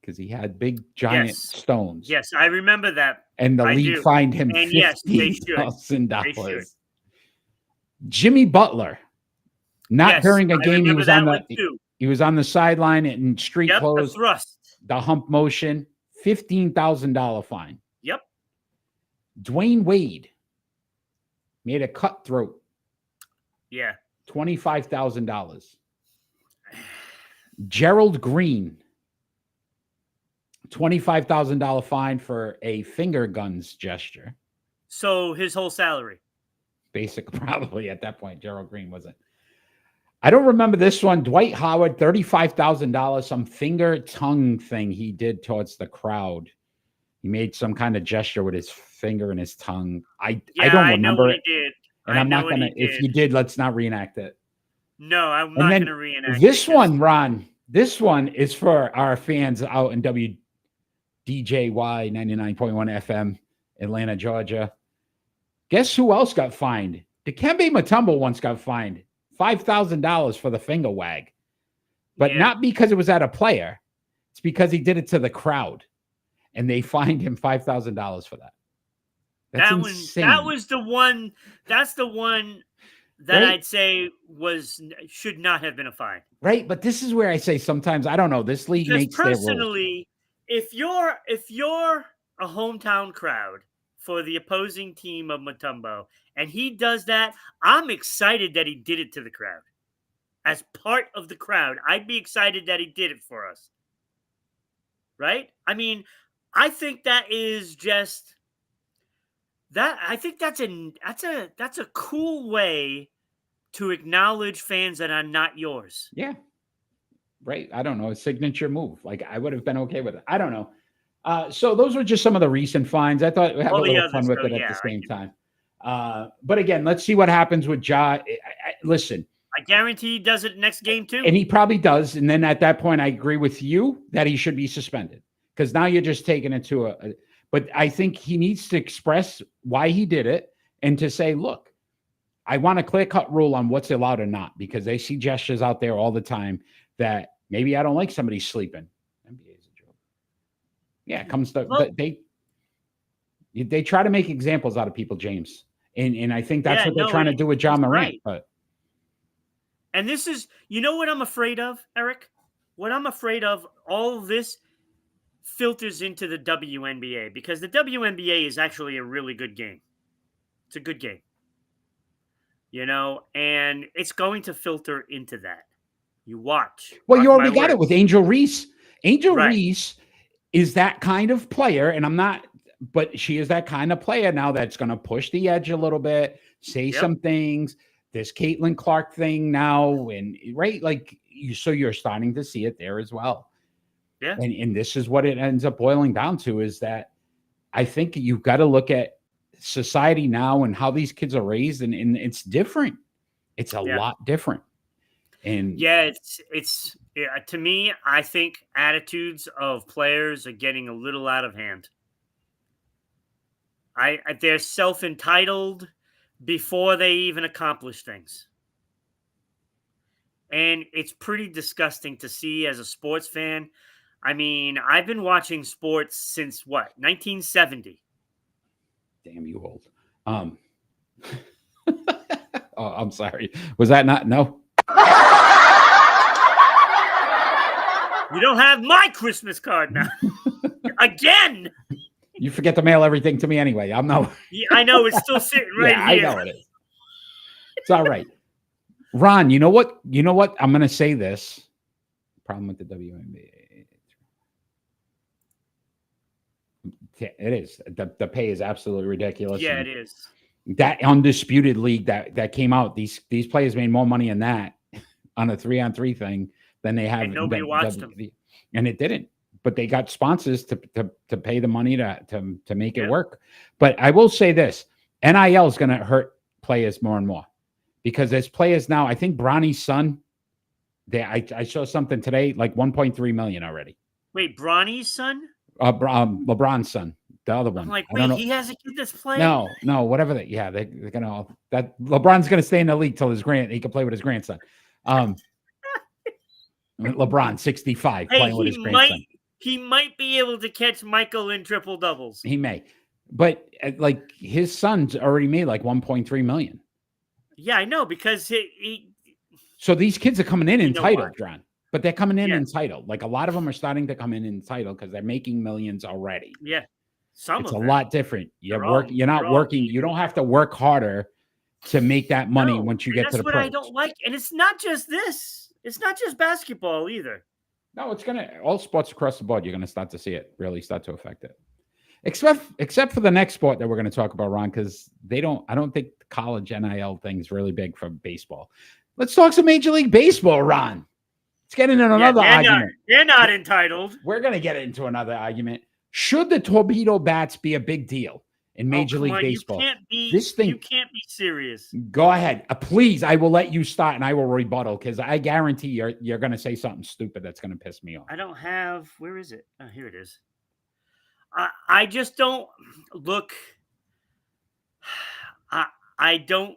because he had big giant stones. Yes, I remember that. And the league fined him $15,000. Jimmy Butler, not during a game. He was on the sideline in street clothes. The thrust. The hump motion, $15,000 fine. Yep. Dwayne Wade made a cutthroat. Yeah. $25,000. Gerald Green, $25,000 fine for a finger guns gesture. So his whole salary. Basically, probably at that point, Gerald Green wasn't. I don't remember this one. Dwight Howard, $35,000, some finger tongue thing he did towards the crowd. He made some kind of gesture with his finger and his tongue. I don't remember it. He did. And I'm not going to, if you did, let's not reenact it. No, I'm not going to reenact this one, Ron, this one is for our fans out in WDJY 99.1 FM, Atlanta, Georgia. Guess who else got fined? Dikembe Mutombo once got fined $5,000 for the finger wag, but not because it was at a player. It's because he did it to the crowd, and they fined him $5,000 for that. That's insane. That was the one. That's the one that I'd say should not have been a fine. Right, but this is where I say sometimes I don't know. This league makes their rules. Personally, if you're a hometown crowd for the opposing team of Mutombo, and he does that, I'm excited that he did it to the crowd. As part of the crowd, I'd be excited that he did it for us. Right? I mean, I think that is just that. I think that's a cool way to acknowledge fans that are not yours. Yeah. Right. I don't know. A signature move. Like, I would have been okay with it. I don't know. So those were just some of the recent fines. I thought we'd have a little fun with it at the same time. But again, let's see what happens with Ja. Listen, I guarantee he does it next game too. And he probably does. And then at that point, I agree with you that he should be suspended, because now you're just taking it to but I think he needs to express why he did it and to say, look, I want a clear-cut rule on what's allowed or not, because they see gestures out there all the time that maybe I don't like somebody sleeping. NBA is a joke. Yeah, it comes to they try to make examples out of people, James. And I think that's what they're trying to do with John Morant. Right. And this is, you know what I'm afraid of, Eric? What I'm afraid of, all of this filters into the WNBA, because the WNBA is actually a really good game. It's a good game. You know, and it's going to filter into that. You watch. Well, you already got it with Angel Reese. Angel Reese is that kind of player, and I'm not, but she is that kind of player now that's going to push the edge a little bit, say some things. This Caitlin Clark thing now, and so you're starting to see it there as well. Yeah. And this is what it ends up boiling down to, is that I think you've got to look at society now and how these kids are raised, and it's different. It's a lot different. And it's to me, I think attitudes of players are getting a little out of hand. They're self-entitled before they even accomplish things. And it's pretty disgusting to see as a sports fan. I mean, I've been watching sports since 1970. Damn, you old. Oh, I'm sorry. Was that not? No. You don't have my Christmas card now. Again. You forget to mail everything to me anyway. I'm no. Yeah, I know, it's still sitting right here. I know it is. It's all right. Ron, you know what? I'm going to say this. Problem with the WNBA. It is. The pay is absolutely ridiculous. Yeah, it is. That undisputed league that came out, these players made more money in that on a 3-on-3 thing than they have. And nobody watched them. And it didn't. but they got sponsors to pay the money to make it work. But I will say this, NIL is going to hurt players more and more because there's players now. I think Bronny's son, I saw something today, like 1.3 million already. Wait, Bronny's son? LeBron's son, the other one. I'm like, I don't wait, know. he has a kid that's playing? No, whatever that. Yeah, they're gonna that LeBron's gonna stay in the league till he can play with his grandson. LeBron 65 playing with his grandson. He might be able to catch Michael in triple doubles. He may, but like his son's already made like 1.3 million. Yeah, I know because So these kids are coming in entitled, John. But they're coming in entitled. Like a lot of them are starting to come in entitled because they're making millions already. Yeah. It's a lot different. You're not working. You don't have to work harder to make that money once you get to the pros. That's what I don't like. And it's not just this. It's not just basketball either. No, it's all sports across the board. You're gonna start to see it really start to affect it. Except for the next sport that we're going to talk about, Ron, because I don't think the college NIL thing is really big for baseball. Let's talk some Major League Baseball, Ron. Let's get into another argument. They're not entitled. We're going to get into another argument. Should the torpedo bats be a big deal in Major League Baseball? You can't be serious. Go ahead. Please, I will let you start and I will rebuttal because I guarantee you're going to say something stupid that's going to piss me off. I don't have, where is it? Oh, here it is. I just don't look, I don't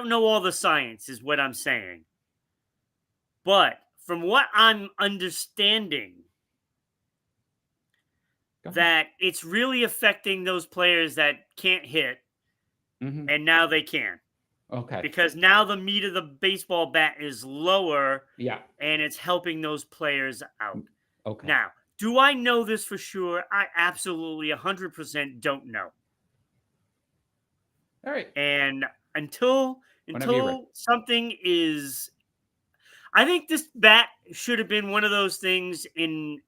know all the science is what I'm saying. But from what I'm understanding, that it's really affecting those players that can't hit, and now they can. Okay. Because now the meat of the baseball bat is lower, and it's helping those players out. Okay. Now, do I know this for sure? I absolutely 100% don't know. All right. And until something is, I think this bat should have been one of those things in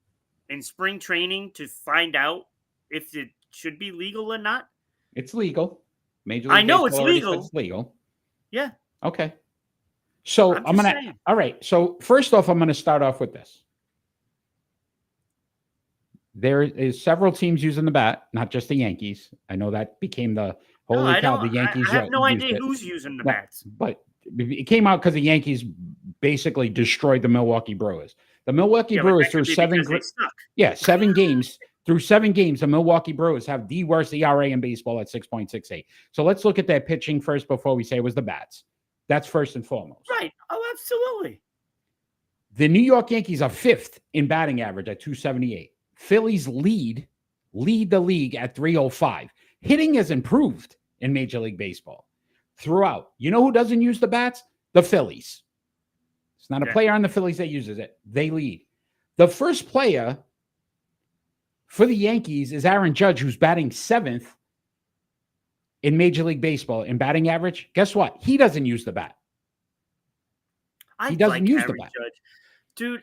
spring training to find out if it should be legal or not. It's legal. Major League I know Baseball it's legal. It's legal. Yeah. Okay. So all right. So first off, I'm going to start off with this. There is several teams using the bat, not just the Yankees. I know that became the holy cow. The Yankees. I have no idea who's using the bats. But it came out because the Yankees basically destroyed the Milwaukee Brewers. The Milwaukee Brewers through 7 games. Through 7 games, the Milwaukee Brewers have the worst ERA in baseball at 6.68. So let's look at their pitching first before we say it was the bats. That's first and foremost. Right. Oh, absolutely. The New York Yankees are 5th in batting average at 278. Phillies lead the league at 305. Hitting has improved in Major League Baseball throughout. You know who doesn't use the bats? The Phillies. It's not a player on the Phillies that uses it. They lead. The first player for the Yankees is Aaron Judge, who's batting 7th in Major League Baseball in batting average. Guess what? He doesn't use the bat. He doesn't use the bat. Judge. Dude,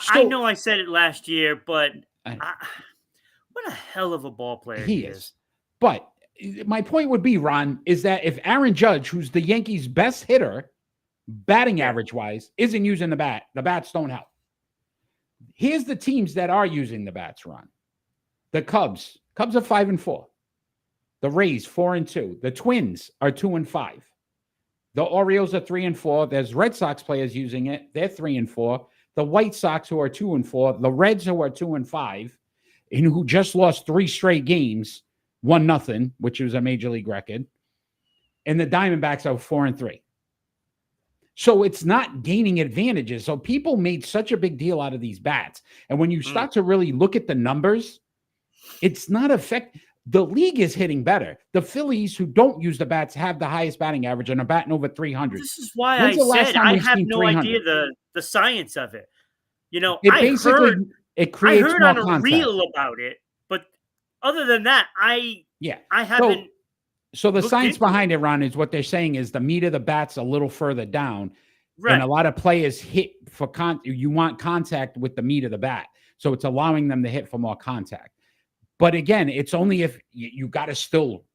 I know I said it last year, but what a hell of a ball player he is. But my point would be, Ron, is that if Aaron Judge, who's the Yankees' best hitter, batting average-wise, isn't using the bat, the bats don't help. Here's the teams that are using the bats, Ron. The Cubs are 5-4. The Rays 4-2. The Twins are 2-5. The Orioles are 3-4. There's Red Sox players using it. They're 3-4. The White Sox, who are 2-4, the Reds, who are 2-5, and who just lost 3 straight games, 1-0, which was a major league record, and the Diamondbacks are 4-3. So it's not gaining advantages. So people made such a big deal out of these bats, and when you start to really look at the numbers, it's not the league is hitting better. The Phillies, who don't use the bats, have the highest batting average and are batting over 300. This is why I said I have no idea the science of it. You know, I heard on a reel about it, but other than that, I haven't. So the science behind it, Ron, is what they're saying is the meat of the bat's a little further down, and a lot of players hit for you want contact with the meat of the bat, so it's allowing them to hit for more contact. But again, it's only if you got to still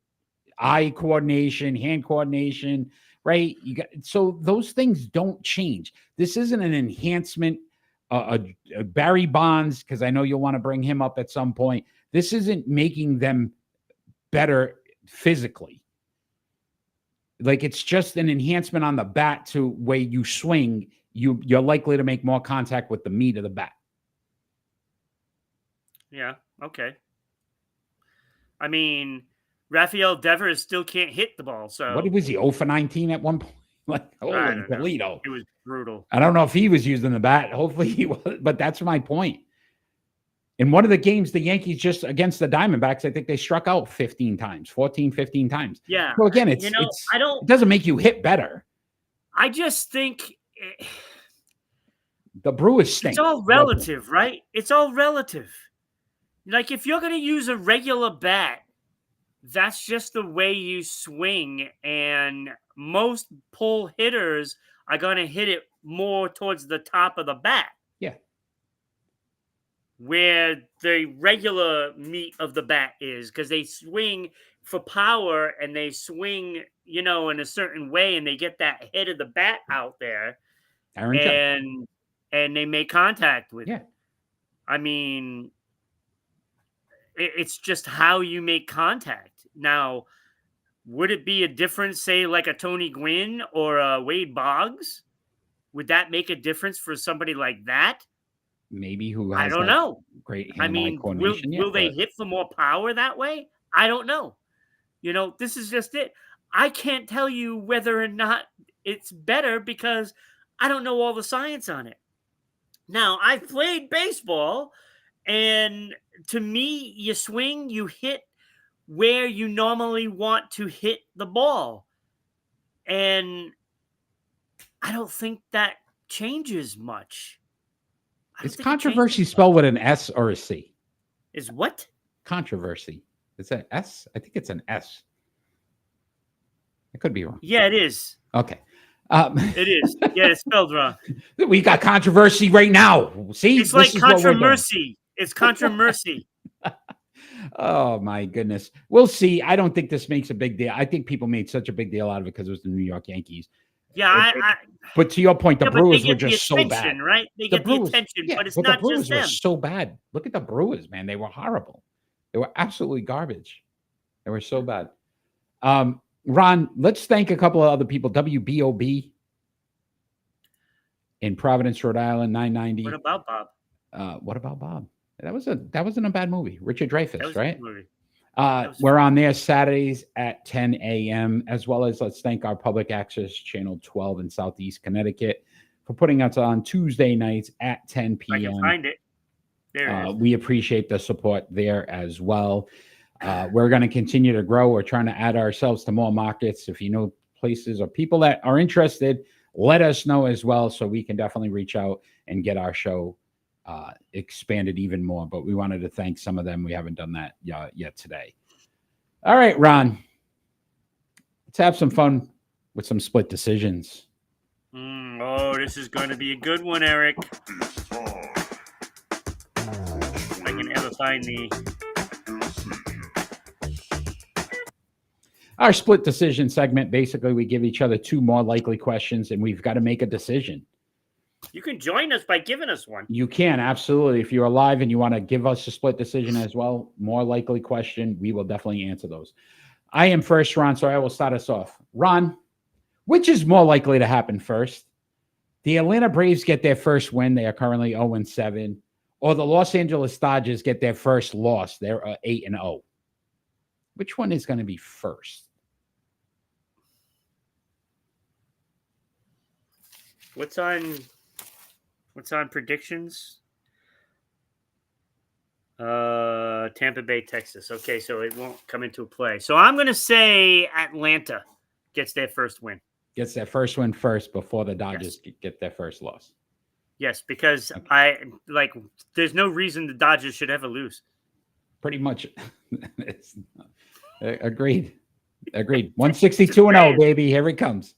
eye coordination, hand coordination, right? So those things don't change. This isn't an enhancement a Barry Bonds, because I know you'll want to bring him up at some point. This isn't making them better physically. Like, it's just an enhancement on the bat to way you swing. You're likely to make more contact with the meat of the bat. Yeah. Okay. I mean, Rafael Devers still can't hit the ball. So What was he, 0 for 19 at one point? Like, I holy don't know. Toledo. It was brutal. I don't know if he was using the bat. Hopefully he was, but that's my point. In one of the games, the Yankees just against the Diamondbacks, I think they struck out 15 times, 14, 15 times. Yeah. So again, it doesn't make you hit better. I just think The Brewers stink. it's all relative, right? It's all relative. Like, if you're going to use a regular bat, that's just the way you swing. And most pull hitters are going to hit it more towards the top of the bat. Yeah. Where the regular meat of the bat is, because they swing for power and they swing, in a certain way, and they get that head of the bat out there, and they make contact with it. I mean, it's just how you make contact. Now, would it be a difference, say, like a Tony Gwynn or a Wade Boggs? Would that make a difference for somebody like that? Maybe who has I don't know. Great hand-eye coordination. Will they hit for more power that way? I don't know. This is just it. I can't tell you whether or not it's better because I don't know all the science on it. Now, I've played baseball, and to me, you swing, you hit where you normally want to hit the ball. And I don't think that changes much. Is controversy spelled with an S or a C? Is what? Controversy. Is that S? I think it's an S. I could be wrong. Yeah, it is. Okay. It is. Yeah, it's spelled wrong. We got controversy right now. See? It's like controversy. It's controversy. Oh, my goodness. We'll see. I don't think this makes a big deal. I think people made such a big deal out of it because it was the New York Yankees. Yeah, but to your point, the Brewers were just so bad. Right? They get the attention, but it's not just them. The Brewers were so bad. Look at the Brewers, man. They were horrible. They were absolutely garbage. They were so bad. Ron, let's thank a couple of other people. WBOB in Providence, Rhode Island, 990. What about Bob? What about Bob? That wasn't a bad movie. Richard Dreyfuss, right? Movie. We're on there Saturdays at 10 a.m. as well as let's thank our public access channel 12 in Southeast Connecticut for putting us on Tuesday nights at 10 p.m. I can find it. There it is. We appreciate the support there as well. We're going to continue to grow. We're trying to add ourselves to more markets. If you know places or people that are interested, let us know as well so we can definitely reach out and get our show expanded even more. But we wanted to thank some of them. We haven't done that yet today. All right, Ron. Let's have some fun with some split decisions. This is going to be a good one, Eric. If I can ever find Our split decision segment, basically, we give each other two more likely questions, and we've got to make a decision. You can join us by giving us one. You can, absolutely. If you're alive and you want to give us a split decision as well, more likely question, we will definitely answer those. I am first, Ron, so I will start us off. Ron, which is more likely to happen first? The Atlanta Braves get their first win. They are currently 0-7. Or the Los Angeles Dodgers get their first loss. They're 8-0. Which one is going to be first? What's on predictions? Tampa Bay, Texas. Okay, so it won't come into play. So I'm going to say Atlanta gets their first win. Gets their first win first before the Dodgers get their first loss. Yes, because there's no reason the Dodgers should ever lose. Pretty much. Agreed. 162-0, baby. Here it comes.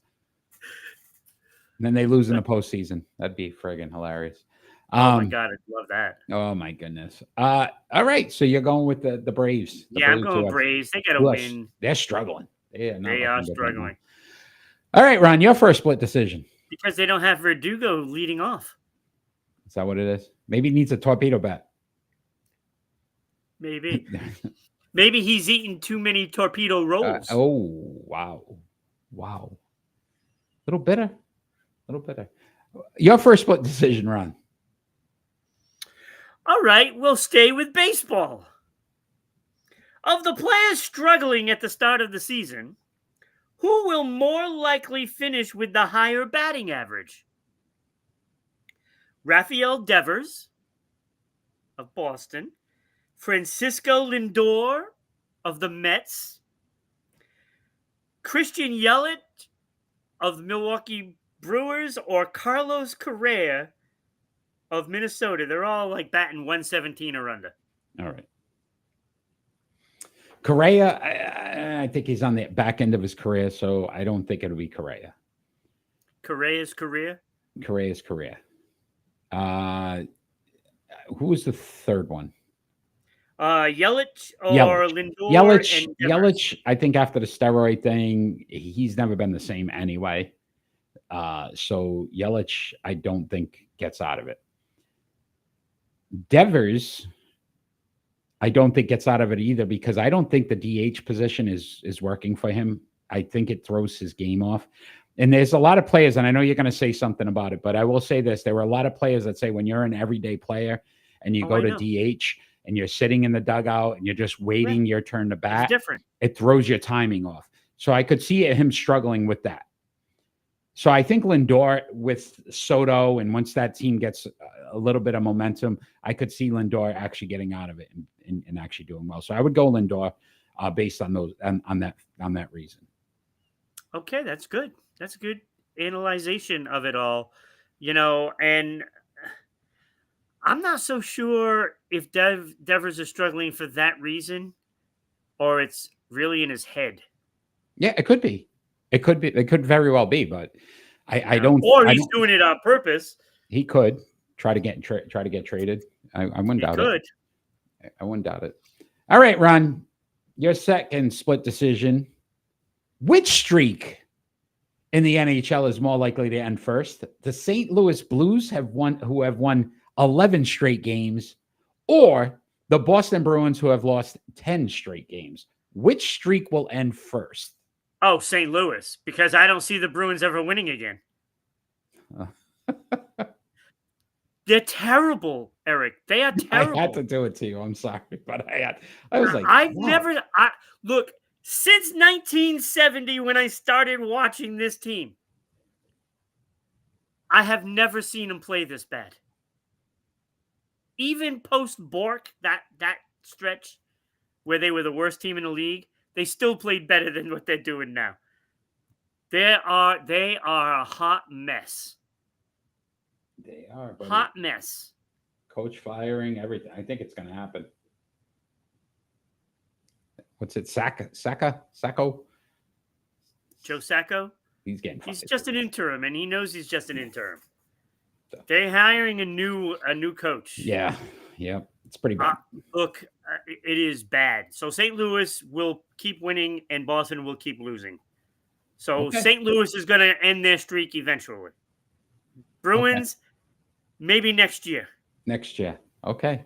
And then they lose in the postseason. That'd be friggin' hilarious. Oh my God, I love that. Oh my goodness. All right, so you're going with the Braves. I'm going Braves. They got to win. They're struggling. They are struggling. All right, Ron, your first split decision. Because they don't have Verdugo leading off. Is that what it is? Maybe he needs a torpedo bat. Maybe. Maybe he's eaten too many torpedo rolls. Wow. Little bitter. Your first split decision, Ron. All right, we'll stay with baseball. Of the players struggling at the start of the season, who will more likely finish with the higher batting average? Rafael Devers of Boston, Francisco Lindor of the Mets, Christian Yelich of the Milwaukee Brewers, or Carlos Correa of Minnesota. They're all like batting 117 or under. All right. Correa, I think he's on the back end of his career, so I don't think it'll be Correa. Correa's Correa? Correa's Correa. Who was the third one? Yelich or Yelich. Lindor. Yelich, I think after the steroid thing, he's never been the same anyway. So Yelich, I don't think gets out of it. Devers, I don't think gets out of it either, because I don't think the DH position is working for him. I think it throws his game off. And there's a lot of players, and I know you're going to say something about it, but I will say this. There were a lot of players that say when you're an everyday player and you go to DH and you're sitting in the dugout and you're just waiting your turn to bat, it's different. It throws your timing off. So I could see him struggling with that. So I think Lindor with Soto, and once that team gets a little bit of momentum, I could see Lindor actually getting out of it and actually doing well. So I would go Lindor based on those on that reason. Okay, that's good. That's a good analyzation of it all, and I'm not so sure if Devers is struggling for that reason or it's really in his head. Yeah, it could be. It could very well be, but I don't. Or he's doing it on purpose. He could try to get traded. I wouldn't doubt it. I wouldn't doubt it. All right, Ron, your second split decision. Which streak in the NHL is more likely to end first? The St. Louis Blues who have won 11 straight games, or the Boston Bruins who have lost 10 straight games? Which streak will end first? Oh, St. Louis, because I don't see the Bruins ever winning again. They're terrible, Eric. They are terrible. I had to do it to you. I'm sorry, but I was like, look, since 1970 when I started watching this team, I have never seen them play this bad. Even post Bork, that stretch where they were the worst team in the league, they still played better than what they're doing now. They are a hot mess. They are, buddy. Hot mess. Coach firing, everything. I think it's going to happen. What's it? Sacco? Joe Sacco? He's just an interim, and he knows he's just an interim. They're hiring a new coach. Yeah. It's pretty bad. Look, it is bad. So St. Louis will keep winning, and Boston will keep losing. So St. Louis is going to end their streak eventually. Bruins, maybe next year. Okay.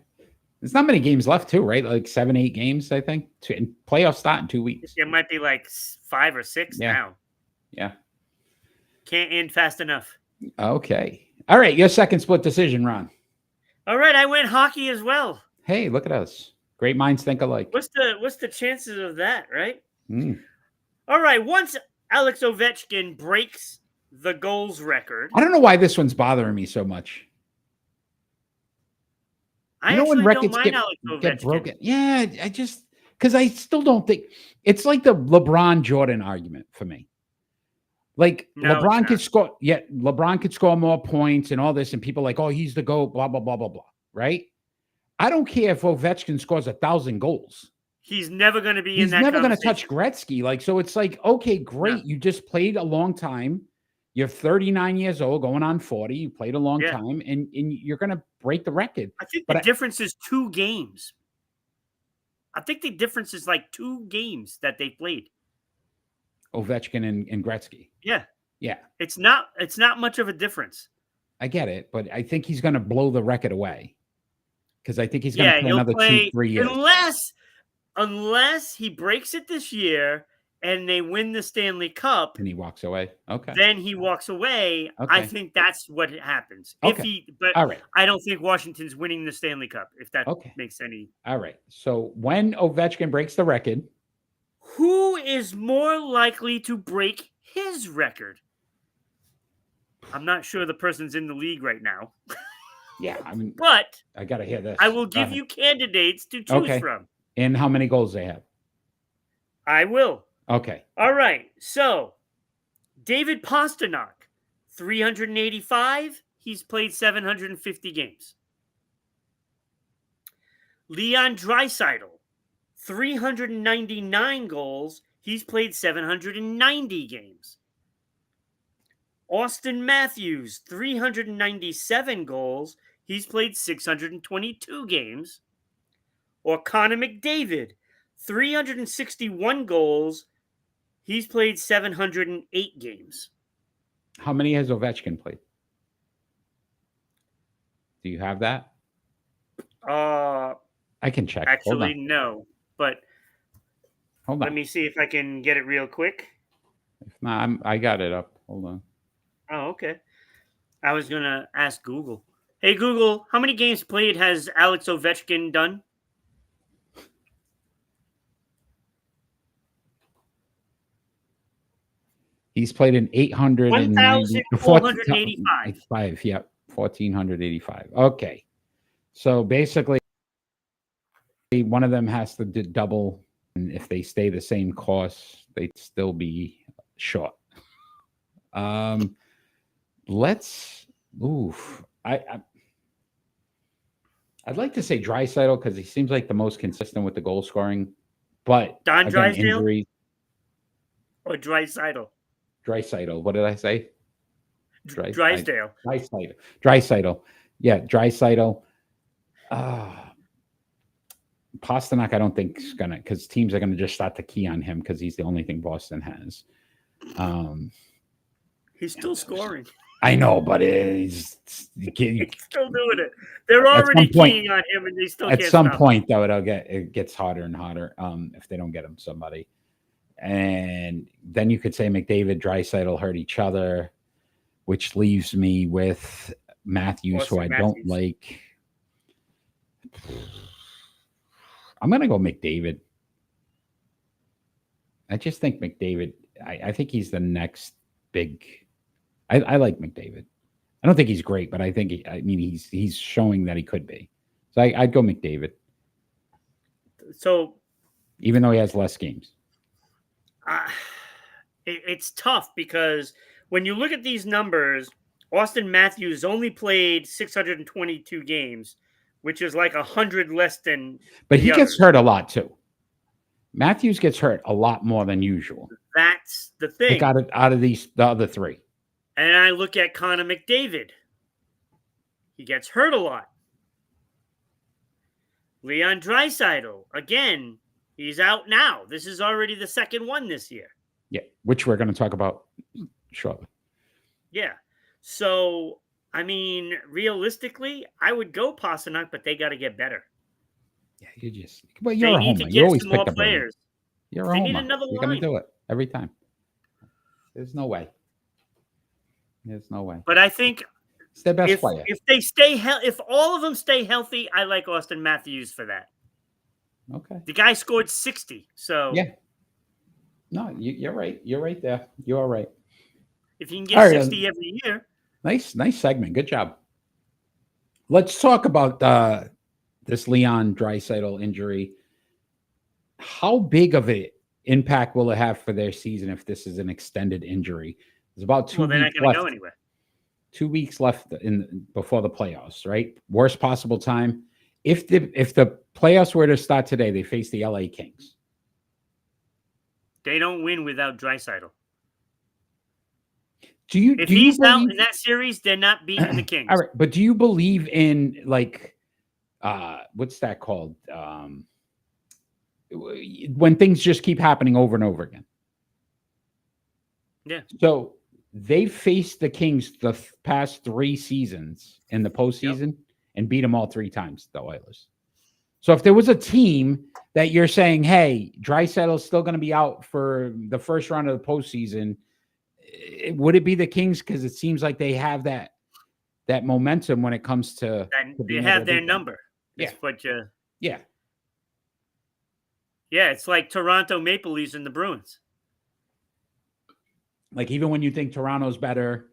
There's not many games left, too, right? Like 7-8 games, I think. And playoffs start in 2 weeks. It might be like 5 or 6 now. Yeah. Can't end fast enough. Okay. All right. Your second split decision, Ron. All right. I went hockey as well. Hey, look at us. Great minds think alike. What's the chances of that, right? All right. Once Alex Ovechkin breaks the goals record. I don't know why this one's bothering me so much. I actually don't mind Alex Ovechkin. Get broken. Yeah, because I still don't think it's like the LeBron Jordan argument for me. Like LeBron could score, LeBron could score more points and all this, and people are like, oh, he's the GOAT, blah, blah, blah, blah, blah. Right? I don't care if Ovechkin scores 1,000 goals. He's never going to be in that. He's never going to touch Gretzky. Like, so it's like, okay, great. Yeah. You just played a long time. You're 39 years old, going on 40. You played a long time, and you're going to break the record. I think the difference is 2 games. I think the difference is like 2 games that they played. Ovechkin and Gretzky. Yeah. Yeah. It's not much of a difference. I get it, but I think he's going to blow the record away because I think he's going to play he'll another play 2-3 years. Unless he breaks it this year and they win the Stanley Cup, And he walks away. Okay. then he walks away. Okay. I think that's what happens. Okay. But All right. I don't think Washington's winning the Stanley Cup, if that Okay. makes any. All right. So when Ovechkin breaks the record, Who is more likely to break his record? I'm not sure the person's in the league right now. yeah, I mean, But I got to hear this. I will Go give ahead. you candidates to choose from. And how many goals they have? I will. Okay. All right. So, David Pastrnak, 385. He's played 750 games. Leon Draisaitl, 399 goals. He's played 790 games. Austin Matthews, 397 goals. He's played 622 games. Or Connor McDavid, 361 goals. He's played 708 games. How many has Ovechkin played? Do you have that? I can check. Actually, no. But Hold on. let me see if I can get it real quick. If not, I got it up. Hold on. Oh, okay. I was going to ask Google. Hey, Google, how many games played has Alex Ovechkin done? He's played in 1,485. Yep, 1,485. Okay. So basically, one of them has to double. And if they stay the same cost, they'd still be short. I'd like to say Draisaitl because he seems like the most consistent with the goal scoring. But Don again, Drysdale? injuries. Or Draisaitl? Draisaitl. What did I say? Drysdale. Draisaitl. Yeah, Draisaitl. Pastrnak, I don't think is gonna, because teams are gonna just start to key on him because he's the only thing Boston has. He's still scoring. I know, but he's still doing it. They're already keying on him, and they still can't. At some stop point, though, it gets harder and harder if they don't get him somebody. And then you could say McDavid, Draisaitl hurt each other, which leaves me with Matthews, who I don't like. I'm going to go McDavid. I just think McDavid, I think he's the next big. I like McDavid. I don't think he's great, but I think he's showing that he could be. So I'd go McDavid. So even though he has less games. It's tough because when you look at these numbers, Austin Matthews only played 622 games, which is like 100 less than. But he gets hurt a lot too. Matthews gets hurt a lot more than usual. That's the thing. Like out of the other three. And I look at Connor McDavid. He gets hurt a lot. Leon Draisaitl, again, he's out now. This is already the second one this year. Yeah, which we're going to talk about shortly. Yeah. So, I mean, realistically, I would go Pastrnak, but they got to get better. Yeah, you're a homer. You always pick the players. You're a homer. Need another You're going to do it every time. There's no way. But I think it's their best player. If they if all of them stay healthy, I like Austin Matthews for that. Okay. The guy scored 60. So yeah. No, you're right. You're right there. You are right. If you can get 60 every year. Nice segment. Good job. Let's talk about this Leon Draisaitl injury. How big of an impact will it have for their season if this is an extended injury? There's about 2 weeks left. They're not going to go anywhere. 2 weeks left before the playoffs, right? Worst possible time. If the playoffs were to start today, they face the LA Kings. They don't win without Draisaitl. If he's out in that series, they're not beating the Kings. All right, but do you believe in what's that called? When things just keep happening over and over again. Yeah. So They faced the Kings the past 3 seasons in the postseason and beat them all 3 times, the Oilers. So if there was a team that you're saying, hey, Draisaitl's still going to be out for the first round of the postseason, would it be the Kings? Because it seems like they have that momentum when it comes to they have their number. Yeah. Yeah. Yeah, it's like Toronto Maple Leafs and the Bruins. Like, even when you think Toronto's better,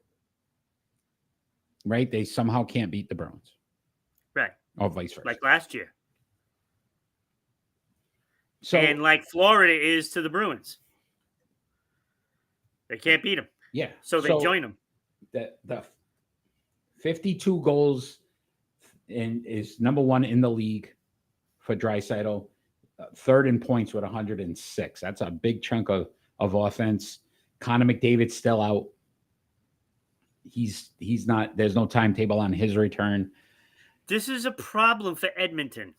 right, they somehow can't beat the Bruins. Right. Or vice versa. Like last year. So, and like Florida is to the Bruins. They can't beat them. Yeah. So they join them. The 52 goals is number 1 in the league for Draisaitl. Third in points with 106. That's a big chunk of offense. Connor McDavid's still out. He's not. There's no timetable on his return. This is a problem for Edmonton,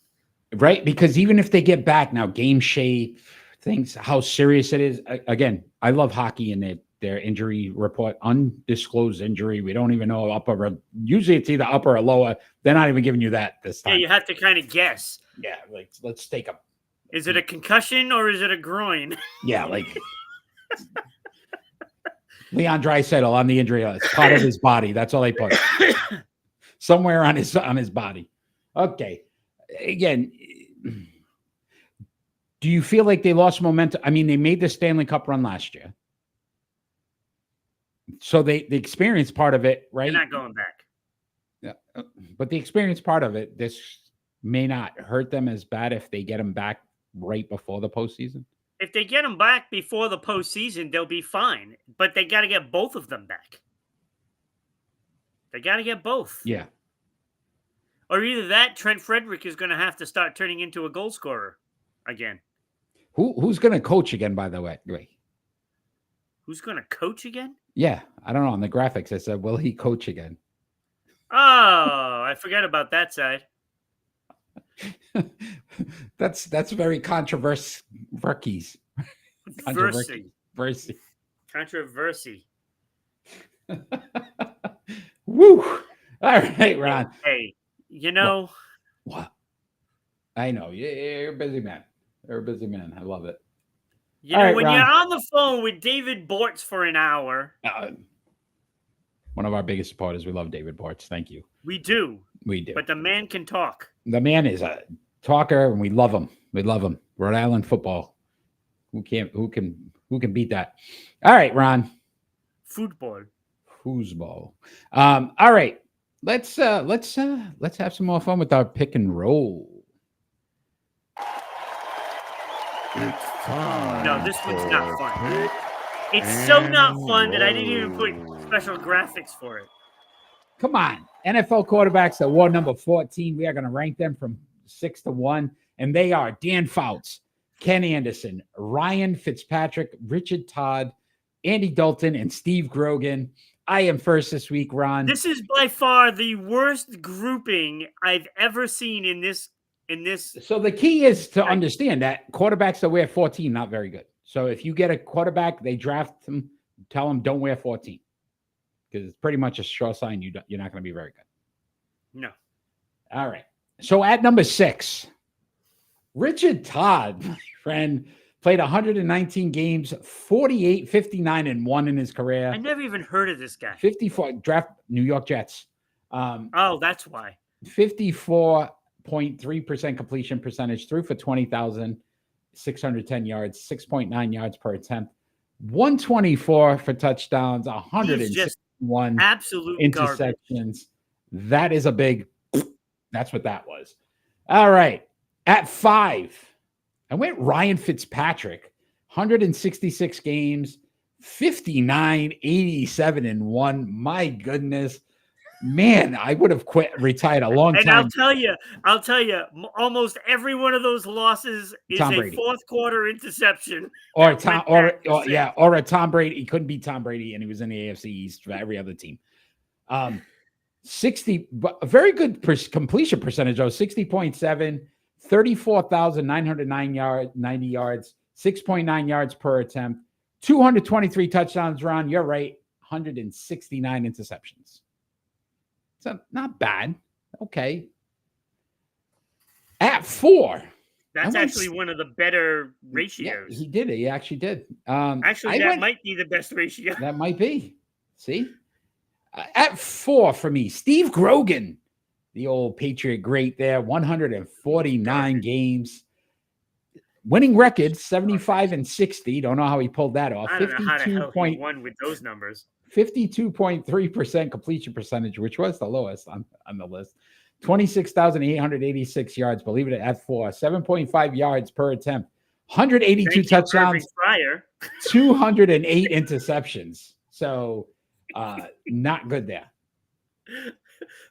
right? Because even if they get back now, game shape, things, how serious it is. Again, I love hockey and their injury report, undisclosed injury. We don't even know usually it's either upper or lower. They're not even giving you that this time. Yeah, you have to kind of guess. Yeah, like let's take a. Is it a concussion or is it a groin? Yeah, like. Leon Draisaitl on the injury list, part of his body. That's all they put. Somewhere on his body. Okay. Again, do you feel like they lost momentum? I mean, they made the Stanley Cup run last year. So the experience part of it, right? They're not going back. Yeah. But the experience part of it, this may not hurt them as bad if they get them back right before the postseason. If they get them back before the postseason, they'll be fine. But they got to get both of them back. They got to get both. Yeah. Or either that, Trent Frederick is going to have to start turning into a goal scorer again. Who's going to coach again, by the way? Who's going to coach again? Yeah. I don't know. On the graphics, it said, will he coach again? Oh, I forgot about that side. That's very controversial. Controversy. Woo! All right, Ron. Hey, you know what? I know you're a busy man. You're a busy man. I love it. You know, when you're on the phone with David Bortz for an hour. One of our biggest supporters. We love David Bortz. Thank you. We do. We do. But the man can talk. The man is a talker, and we love him. We love him. Rhode Island football. Who can beat that? All right, Ron. Football. Foosball. All right. Let's have some more fun with our pick and roll. It's fun. No, this one's not fun. It's so not fun that I didn't even put special graphics for it. Come on. NFL quarterbacks award number 14. We are going to rank them from 6 to 1. And they are Dan Fouts, Ken Anderson, Ryan Fitzpatrick, Richard Todd, Andy Dalton, and Steve Grogan. I am first this week, Ron. This is by far the worst grouping I've ever seen in this. So the key is to understand that quarterbacks that wear 14, not very good. So if you get a quarterback, they draft them, tell them don't wear 14. Because it's pretty much a sure sign you're not going to be very good. No. All right. So at number 6, Richard Todd, my friend, played 119 games, 48, 59, and 1 in his career. I never even heard of this guy. 54 draft New York Jets. Oh, that's why. 54.3% completion percentage, threw for 20,610 yards, 6.9 yards per attempt, 124 for touchdowns, 161 absolute interceptions. Garbage. That is a big. That's what that was. All right. At 5, I went Ryan Fitzpatrick, 166 games, 59, 87, and 1. My goodness. Man, I would have retired a long time. And I'll tell you, almost every one of those losses is Tom a Brady. fourth quarter interception. Or a Tom Brady. He couldn't beat Tom Brady, and he was in the AFC East for every other team. 60, but a very good completion percentage, though. 60.7, 34,909 yards, 90 yards, 6.9 yards per attempt, 223 touchdowns. Ron, you're right. 169 interceptions. So not bad. Okay. At 4. That's actually one of the better ratios. Yeah, he did it. He actually did. Actually, that might be the best ratio. That might be. See? At 4 for me, Steve Grogan, the old Patriot great there, 149 games. Winning record, 75-60. Don't know how he pulled that off. I don't know how the hell he won with those numbers. 52.3% completion percentage, which was the lowest on the list. 26,886 yards, believe it, at 4. 7.5 yards per attempt. 182 touchdowns. 208 interceptions. So not good there.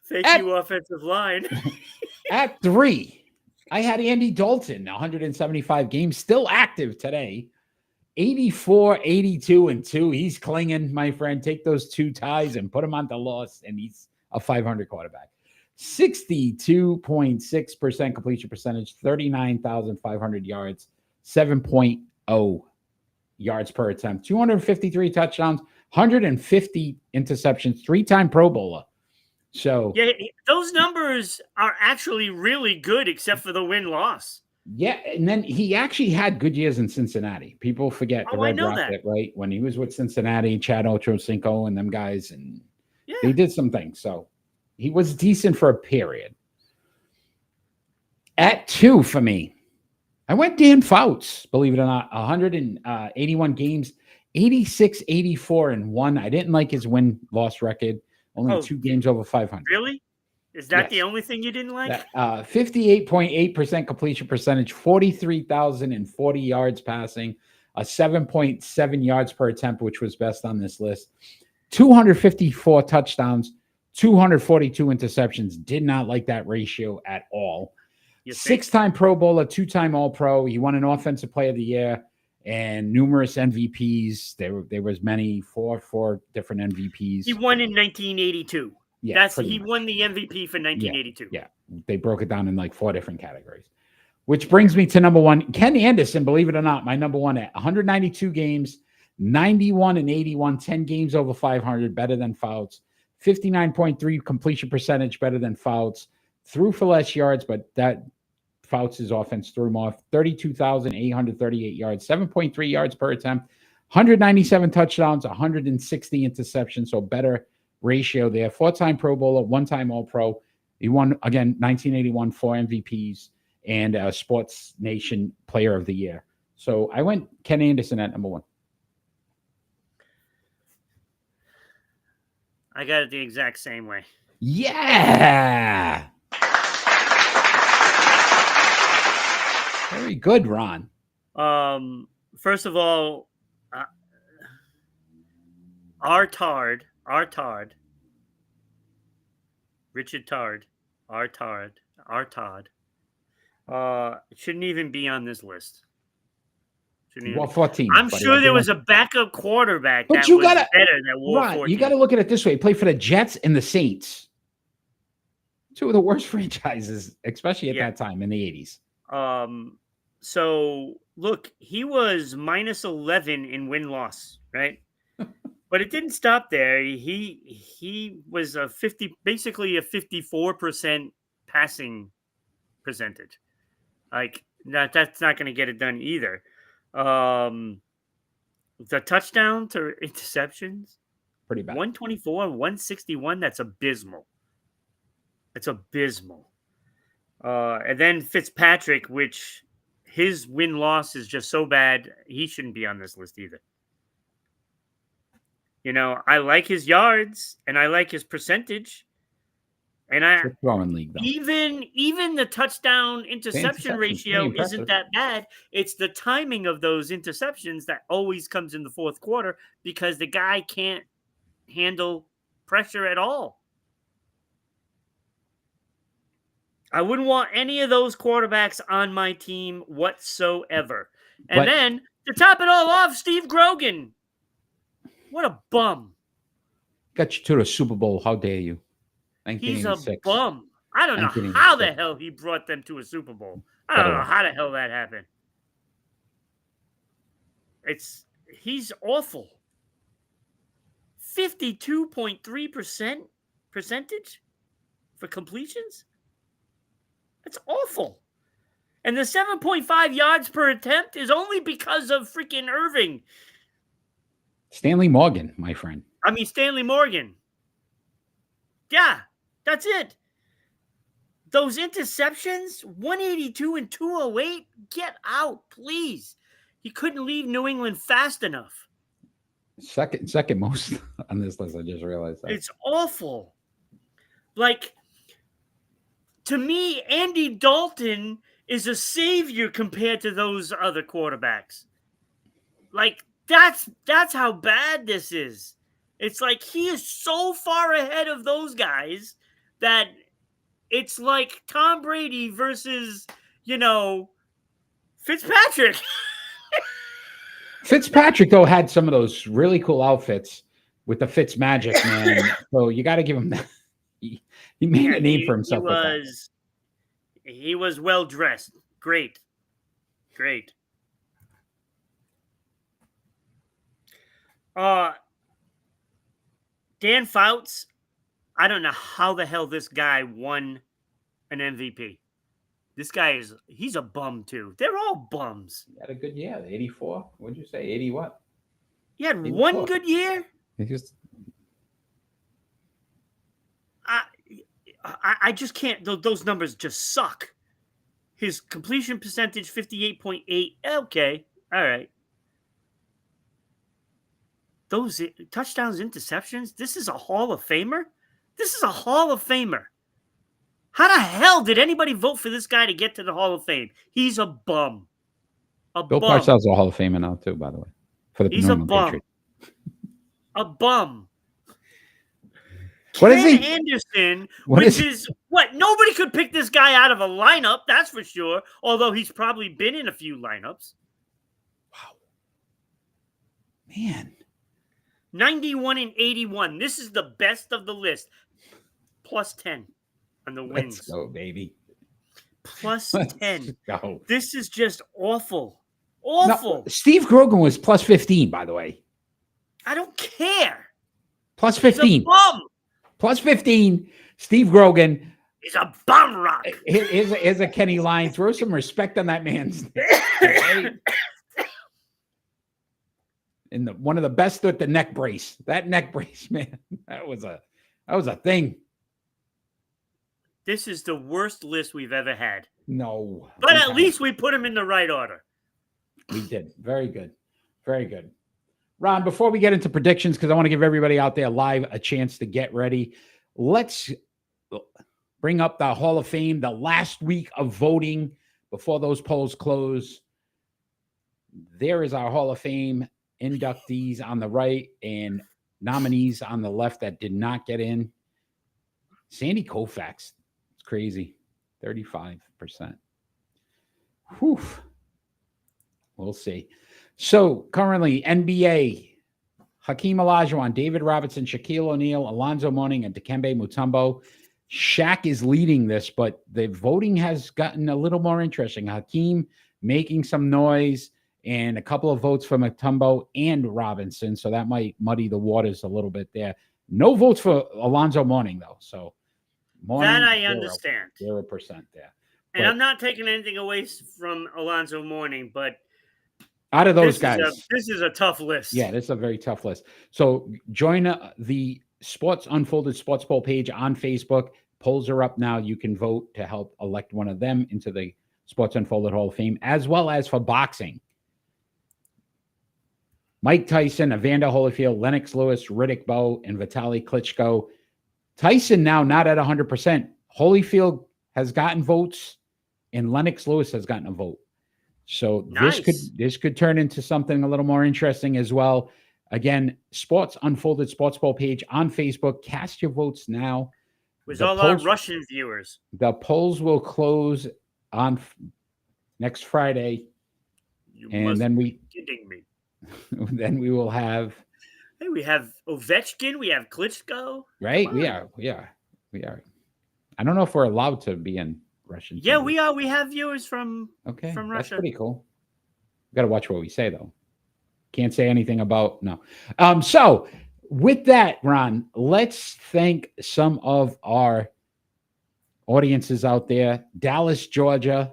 Thank you, offensive line. At 3, I had Andy Dalton, 175 games, still active today. 84, 82, and 2. He's clinging, my friend. Take those 2 ties and put him on the loss, and he's a 500 quarterback. 62.6% completion percentage, 39,500 yards, 7.0 yards per attempt, 253 touchdowns, 150 interceptions, 3-time Pro Bowler. So yeah, those numbers are actually really good, except for the win-loss. Yeah, and then he actually had good years in Cincinnati. People forget the Red Rocket, right? When he was with Cincinnati, Chad Ochocinco and them guys, and they did some things. So he was decent for a period. At 2 for me, I went Dan Fouts, believe it or not, 181 games, 86, 84, and 1. I didn't like his win-loss record. Only 2 games over 500. Really? Is that the only thing you didn't like? 58.8% completion percentage, 43,040 yards passing, a 7.7 yards per attempt, which was best on this list. 254 touchdowns, 242 interceptions. Did not like that ratio at all. 6-time Pro Bowler, 2-time All-Pro. He won an Offensive Player of the Year and numerous MVPs. There was many, four different MVPs. He won in 1982. Yeah, he won the MVP for 1982. Yeah, they broke it down in like 4 different categories. Which brings me to number 1. Ken Anderson, believe it or not, my number 1 at 192 games, 91 and 81, 10 games over 500, better than Fouts. 59.3 completion percentage, better than Fouts. Threw for less yards, but that Fouts' offense threw him off. 32,838 yards, 7.3 yards per attempt, 197 touchdowns, 160 interceptions, so better ratio there. 4-time Pro Bowler, 1-time All-Pro. He won, again, 1981, 4 MVPs, and Sports Nation Player of the Year. So I went Ken Anderson at number 1. I got it the exact same way. Yeah! Very good, Ron. First of all, Artard, Richard Tard, Artard, shouldn't even be on this list. Well, 14. I'm sure there was a backup quarterback that was better than wore 14. You got to look at it this way. He played for the Jets and the Saints. 2 of the worst franchises, especially at that time in the 80s. So look, he was minus 11 in win-loss, right? But it didn't stop there. He was basically a 54% passing percentage. Like that's not going to get it done either. The touchdown to interceptions, pretty bad. 124, 161. That's abysmal. It's abysmal. And then Fitzpatrick, which his win-loss is just so bad, he shouldn't be on this list either. You know, I like his yards and I like his percentage. And even the touchdown interception ratio isn't that bad. It's the timing of those interceptions that always comes in the fourth quarter because the guy can't handle pressure at all. I wouldn't want any of those quarterbacks on my team whatsoever. And then to top it all off, Steve Grogan. What a bum. Got you to the Super Bowl. How dare you? He's a bum. I don't know how the hell he brought them to a Super Bowl. I don't know how the hell that happened. He's awful. 52.3% percentage for completions. That's awful. And the 7.5 yards per attempt is only because of freaking Irving. Stanley Morgan, my friend. I mean, Stanley Morgan. Yeah, that's it. Those interceptions, 182 and 208, get out, please. He couldn't leave New England fast enough. Second most on this list. I just realized that. It's awful. Like, to me, Andy Dalton is a savior compared to those other quarterbacks. Like, that's how bad this is. It's like he is so far ahead of those guys that it's like Tom Brady versus, Fitzpatrick. Fitzpatrick, though, had some of those really cool outfits with the Fitz magic, man. So you got to give him that. He made a name for himself. He was well dressed. Great. Dan Fouts, I don't know how the hell this guy won an MVP. This guy he's a bum too. They're all bums. He had a good year. 84. What'd you say? 80 what? He had 84. One good year? He just... I just can't. Those numbers just suck. His completion percentage, 58.8. Okay. All right. Those touchdowns, interceptions. This is a Hall of Famer? How the hell did anybody vote for this guy to get to the Hall of Fame? He's a bum. Bill Parcells is a Hall of Famer now, too, by the way. He's a bum. Patriots. A bum. What is he? Anderson, which is what? Nobody could pick this guy out of a lineup, that's for sure. Although he's probably been in a few lineups. Wow. Man. 91 and 81. This is the best of the list. Plus 10 on the wins. Let's go, baby. Plus 10. Let's go. This is just awful. Awful. No, Steve Grogan was plus 15, by the way. I don't care. Plus 15. He's a bum. Plus 15. Steve Grogan. He's a bum rock. Here's a Kenny line. Throw some respect on that man's name. And one of the best with the neck brace. That neck brace, man. That was a thing. This is the worst list we've ever had. No. But at least we put him in the right order. We did. Very good. Very good. Ron, before we get into predictions, because I want to give everybody out there live a chance to get ready, let's bring up the Hall of Fame, the last week of voting before those polls close. There is our Hall of Fame inductees on the right and nominees on the left that did not get in. Sandy Koufax. It's crazy. 35%. Whew. We'll see. So currently NBA, Hakeem Olajuwon, David Robinson, Shaquille O'Neal, Alonzo Mourning, and Dikembe Mutombo. Shaq is leading this, but the voting has gotten a little more interesting. Hakeem making some noise and a couple of votes for Mutombo and Robinson. So that might muddy the waters a little bit there. No votes for Alonzo Mourning, though. So Mourning, that I understand. 0% there. And I'm not taking anything away from Alonzo Mourning, but out of those guys, this is a tough list. Yeah, this is a very tough list. So join the Sports Unfolded Sports Poll page on Facebook. Polls are up now. You can vote to help elect one of them into the Sports Unfolded Hall of Fame, as well as for boxing. Mike Tyson, Evander Holyfield, Lennox Lewis, Riddick Bowe, and Vitaly Klitschko. Tyson now not at 100%. Holyfield has gotten votes, and Lennox Lewis has gotten a vote. So nice. this could turn into something a little more interesting as well. Again, Sports Unfolded Sports Poll page on Facebook. Cast your votes now. With all our Russian viewers. The polls will close on next Friday. Then be kidding me. Then we will have. Hey, we have Ovechkin. We have Klitschko. Right? We are. I don't know if we're allowed to be in Russian. Yeah, we are. We have viewers from Russia. That's pretty cool. We got to watch what we say, though. Can't say anything about no. So With that, Ron, let's thank some of our audiences out there. Dallas, Georgia,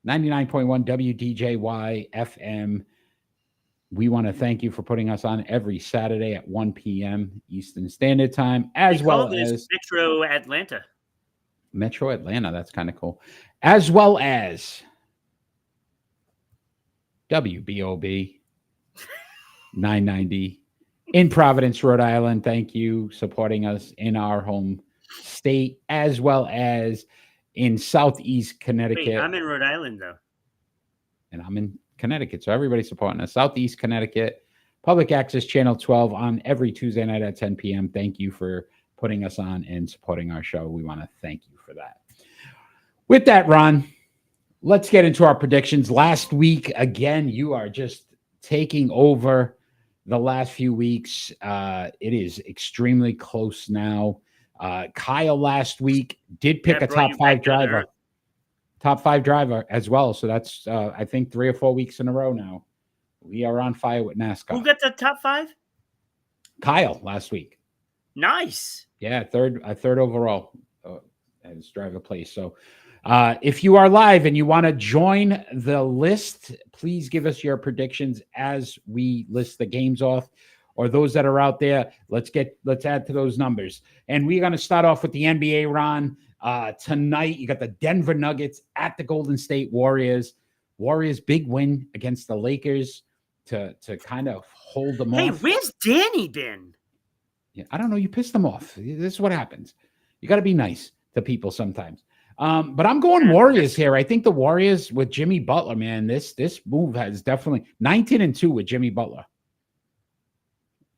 99.1 WDJY FM. We want to thank you for putting us on every Saturday at 1 p.m. Eastern Standard Time, as well as Metro Atlanta. Metro Atlanta. That's kind of cool. As well as WBOB 990 in Providence, Rhode Island. Thank you supporting us in our home state, as well as in Southeast Connecticut. Wait, I'm in Rhode Island, though. And I'm in Connecticut. So everybody's supporting us. Southeast Connecticut, Public Access Channel 12 on every Tuesday night at 10 p.m. Thank you for putting us on and supporting our show. We want to thank you for that. With that, Ron, let's get into our predictions. Last week, again, you are just taking over the last few weeks. It is extremely close now. Kyle last week did pick a top five driver. Top five driver as well. So that's, I think, 3 or 4 weeks in a row now. We are on fire with NASCAR. Who got the top five? Kyle last week. Nice. Yeah, third overall as driver place. So if you are live and you want to join the list, please give us your predictions as we list the games off, or those that are out there. Let's add to those numbers. And we're going to start off with the NBA, Ron. Tonight, you got the Denver Nuggets at the Golden State Warriors. Warriors big win against the Lakers to kind of hold them off. Hey, where's Danny been? Yeah, I don't know. You pissed them off. This is what happens. You got to be nice to people sometimes. But I'm going Warriors here. I think the Warriors with Jimmy Butler, man, this move has definitely 19-2 with Jimmy Butler.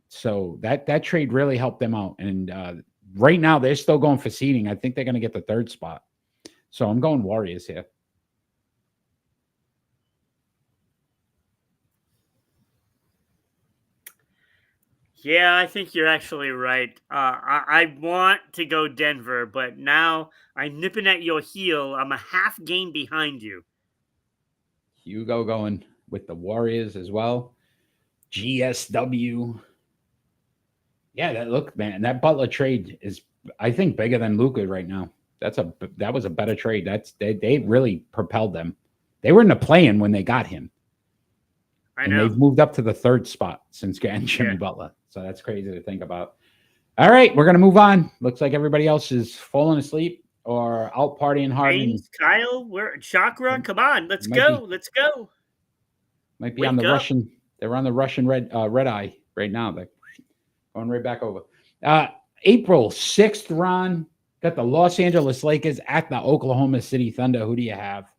So that trade really helped them out. And right now they're still going for seeding. I think they're going to get the 3rd spot. So I'm going Warriors here. Yeah, I think you're actually right. I want to go Denver, but now I'm nipping at your heel. I'm a half game behind you. Hugo going with the Warriors as well. GSW. Yeah, man, that Butler trade is, I think, bigger than Luka right now. That was a better trade. They really propelled them. They were in the play-in when they got him. I know. They've moved up to the 3rd spot since getting Jimmy Butler. So that's crazy to think about. All right, we're going to move on. Looks like everybody else is falling asleep or out partying hard. Kyle, we're Chakra. Come on, let's go. Let's go. Might be on the Russian. They're on the Russian red eye right now. They're going right back over. April 6th, Ron, got the Los Angeles Lakers at the Oklahoma City Thunder. Who do you have?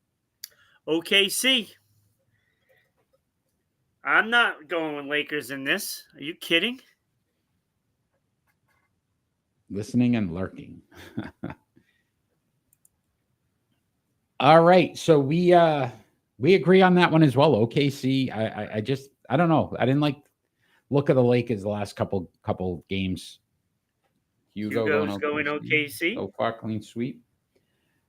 OKC. I'm not going with Lakers in this. Are you kidding? Listening and lurking. All right. So we agree on that one as well. OKC. I don't know. I didn't like look at the Lakers the last couple games. Hugo's going OKC. So far, clean sweep.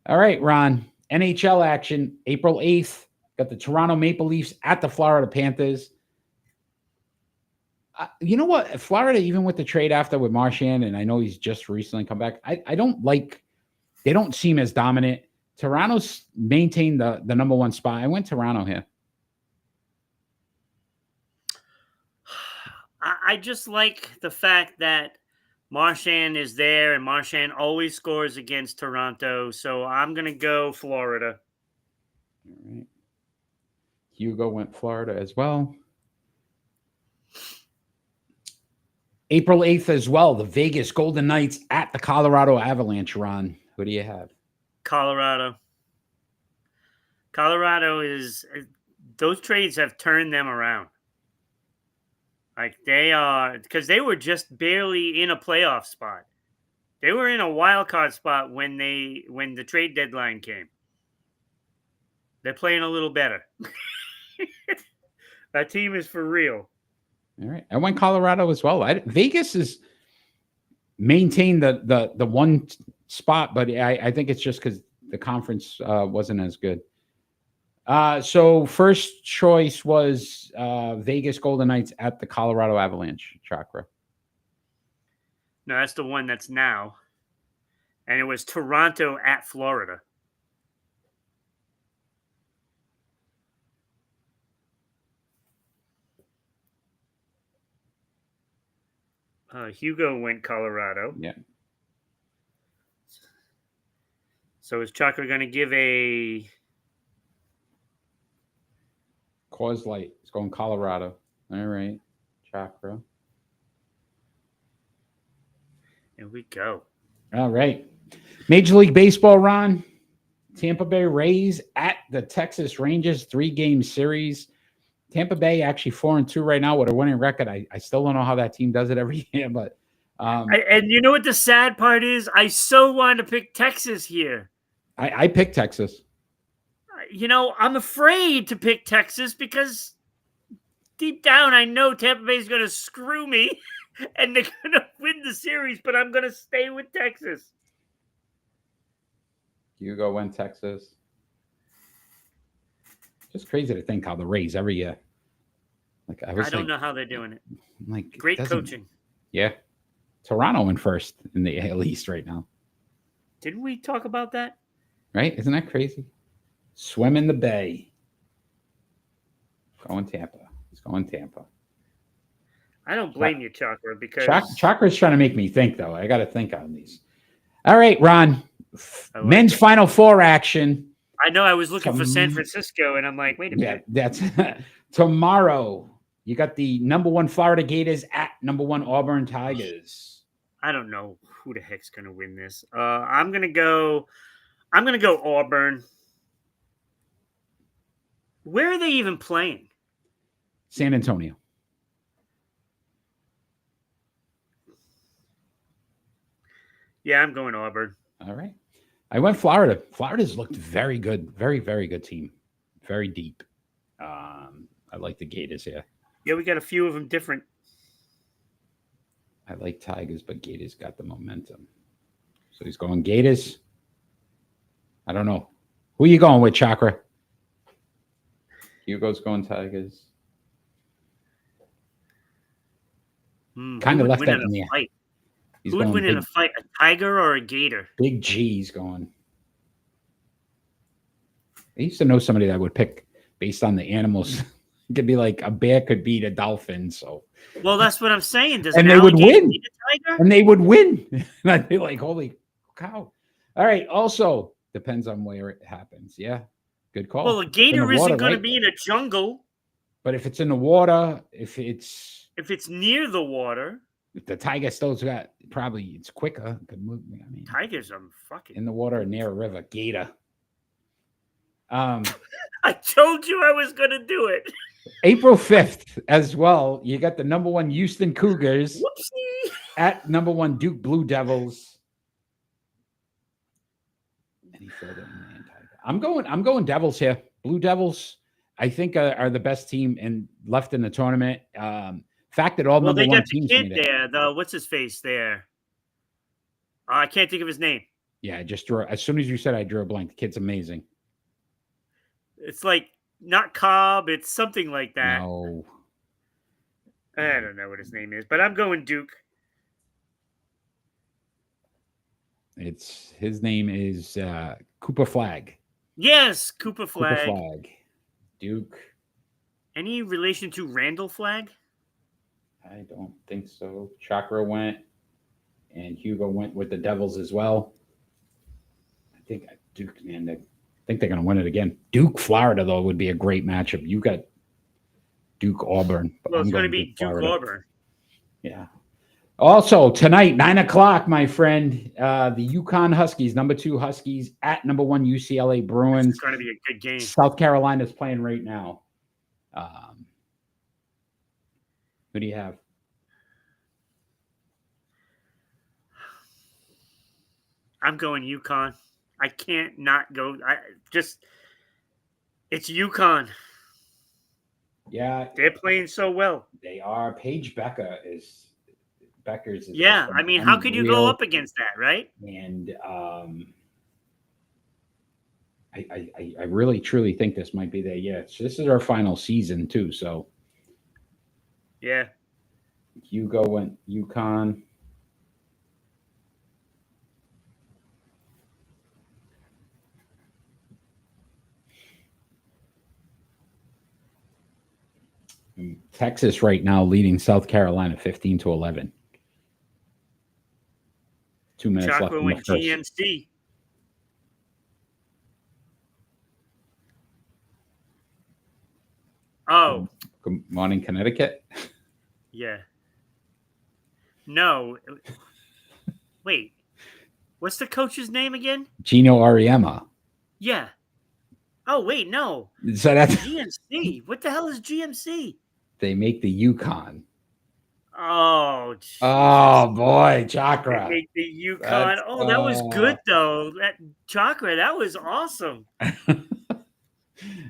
All right, Ron. NHL action, April 8th. Got the Toronto Maple Leafs at the Florida Panthers. You know what? Florida, even with the trade after with Marchand, and I know he's just recently come back, I don't like, they don't seem as dominant. Toronto's maintained the number 1 spot. I went Toronto here. I just like the fact that Marchand is there, and Marchand always scores against Toronto. So I'm going to go Florida. All right. Hugo went Florida as well. April 8th as well, the Vegas Golden Knights at the Colorado Avalanche, Ron. Who do you have? Colorado. Colorado is – those trades have turned them around. Like they are – because they were just barely in a playoff spot. They were in a wild card spot when the trade deadline came. They're playing a little better. That team is for real. All right. I went Colorado as well. Vegas has maintained the 1 spot, but I think it's just because the conference wasn't as good. So first choice was Vegas Golden Knights at the Colorado Avalanche. Chakra. No, that's the one that's now. And it was Toronto at Florida. Hugo went Colorado. Yeah. So is Chakra going to give a... Cause Light. It's going Colorado. All right. Chakra. Here we go. All right. Major League Baseball, Ron. Tampa Bay Rays at the Texas Rangers, 3-game series. Tampa Bay actually 4-2 right now with a winning record. I still don't know how that team does it every year, but and you know what the sad part is? I so wanted to pick Texas here. I picked Texas. I'm afraid to pick Texas because deep down I know Tampa Bay is going to screw me and they're going to win the series, but I'm going to stay with Texas. Hugo went Texas. Just crazy to think how the Rays every year. I don't know how they're doing it. Great coaching. Yeah. Toronto in first in the AL East right now. Didn't we talk about that? Right? Isn't that crazy? Swim in the bay. Going Tampa. He's going Tampa. I don't blame you, Chakra, because... Chakra's trying to make me think, though. I got to think on these. All right, Ron. Men's Final Four action. I know I was looking for San Francisco, and I'm like, wait a minute. Yeah, that's tomorrow. You got the #1 Florida Gators at #1 Auburn Tigers. I don't know who the heck's going to win this. I'm gonna go Auburn. Where are they even playing? San Antonio. Yeah, I'm going Auburn. All right. I went Florida. Florida's looked very good. Very, very good team. Very deep. I like the Gators here. Yeah, we got a few of them different. I like Tigers, but Gators got the momentum. So he's going Gators. I don't know. Who are you going with, Chakra? Hugo's going Tigers. Kind of left that in the fight. Who would win in a fight, a tiger or a gator? Big G's going. I used to know somebody that would pick based on the animals. It could be like a bear could beat a dolphin. So, well, that's what I'm saying. And they would win. And they would win. And I'd be like, holy cow. All right. Also, depends on where it happens. Yeah. Good call. Well, a gator isn't going to be in a jungle. But if it's in the water, if it's near the water. If the tiger still's got probably it's quicker. Could move. I mean, tigers are fucking in the water near a river. Gator. I told you I was going to do it. April 5th as well. You got the #1 Houston Cougars at #1 Duke Blue Devils. Any further in the Tiger? I'm going Devils here. Blue Devils, I think, are the best team and left in the tournament. Fact that all #1 teams made it. There, what's his face there? I can't think of his name. Yeah, I just drew. As soon as you said, I drew a blank. The kid's amazing. It's like not Cobb. It's something like that. No. I don't know what his name is, but I'm going Duke. His name is Cooper Flag. Yes, Cooper Flag. Cooper Flag. Duke. Any relation to Randall Flag? I don't think so. Chakra went, and Hugo went with the Devils as well. I think Duke, man, I think they're going to win it again. Duke, Florida, though, would be a great matchup. You got Duke, Auburn. Well, it's going to be Duke, Auburn. Yeah. Also, tonight, 9:00, my friend, the UConn Huskies, #2 Huskies at #1 UCLA Bruins. It's going to be a good game. South Carolina's playing right now. Who do you have? I'm going UConn. I can't not go. It's UConn. Yeah. They're playing so well. They are. Paige Beckers is yeah, I mean, how could you go up against that, right? And I really truly think this might be their year. So this is our final season too. So Yeah. Hugo went UConn. Texas right now leading South Carolina 15-11. 2 minutes left Chakra in the went first. GMC. Oh, Good morning, Connecticut. yeah. No. Wait. What's the coach's name again? Gino Auriemma. Yeah. Oh, wait, no. So that's GMC. What the hell is GMC? they make the UConn. Oh, Jesus. Oh boy, They Chakra. make the UConn. That's, Oh, that was good though. That Chakra, that was awesome.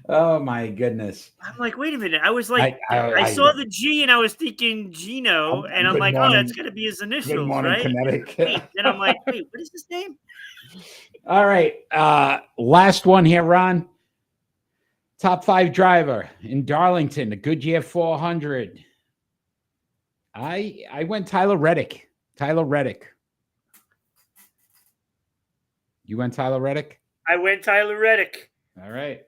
Oh my goodness. I'm like, wait a minute. I was like, I I saw the G and I was thinking Gino, and I'm Good like, morning. oh, that's gonna be his initials, Good morning, right? Connecticut. Wait, then I'm like, wait, what is his name? All right. Last one here, Ron. Top 5 driver in Darlington, the Goodyear 400. I went Tyler Reddick. Tyler Reddick. You went Tyler Reddick? I went Tyler Reddick. All right.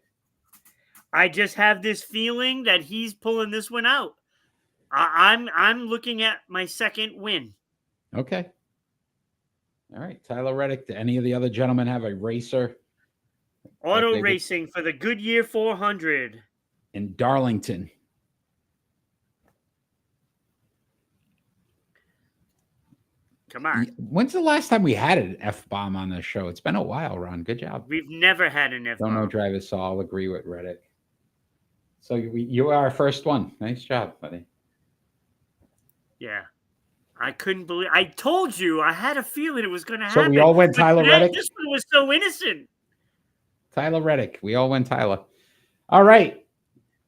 I just have this feeling that he's pulling this one out. I'm looking at my second win. Okay. All right. Tyler Reddick. Do any of the other gentlemen have a racer? Auto they- racing for the Goodyear 400. In Darlington. Come on. When's the last time we had an F-bomb on the show? It's been a while, Ron. Good job. We've never had an Don't know F-bomb. drivers, so I'll agree with Reddick. So you are our first one. Nice job, buddy. Yeah. I couldn't believe. I told you. I had a feeling it was going to happen. So we all went But Tyler Reddick? This one was so innocent. Tyler Reddick. We all went Tyler. All right.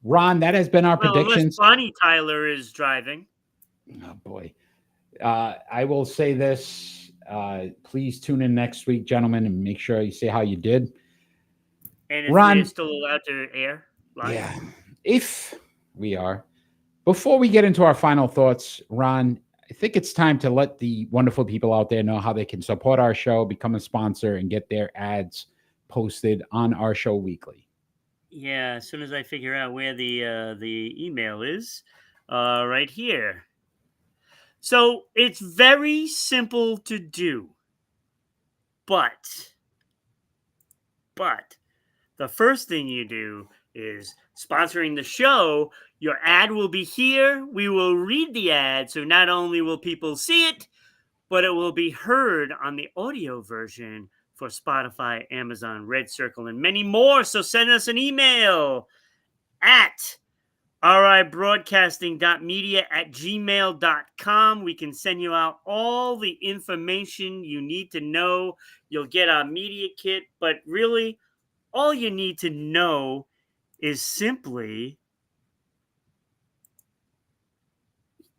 Ron, that has been our Well, predictions. unless Bonnie Tyler is driving. Oh, boy. I will say this. Please tune in next week, gentlemen, and make sure you say how you did. And if Ron- we're still allowed to air live. Yeah, if we are. Before we get into our final thoughts, Ron, I think it's time to let the wonderful people out there know how they can support our show, become a sponsor, and get their ads posted on our show weekly. Yeah, as soon as I figure out where the email is, right here. So it's very simple to do, but the first thing you do is sponsoring the show. Your ad will be here. We will read the ad, so not only will people see it, but it will be heard on the audio version for Spotify, Amazon, Red Circle, and many more. So send us an email at ribroadcasting.media@gmail.com. We can send you out all the information you need to know. You'll get our media kit, but really, all you need to know is simply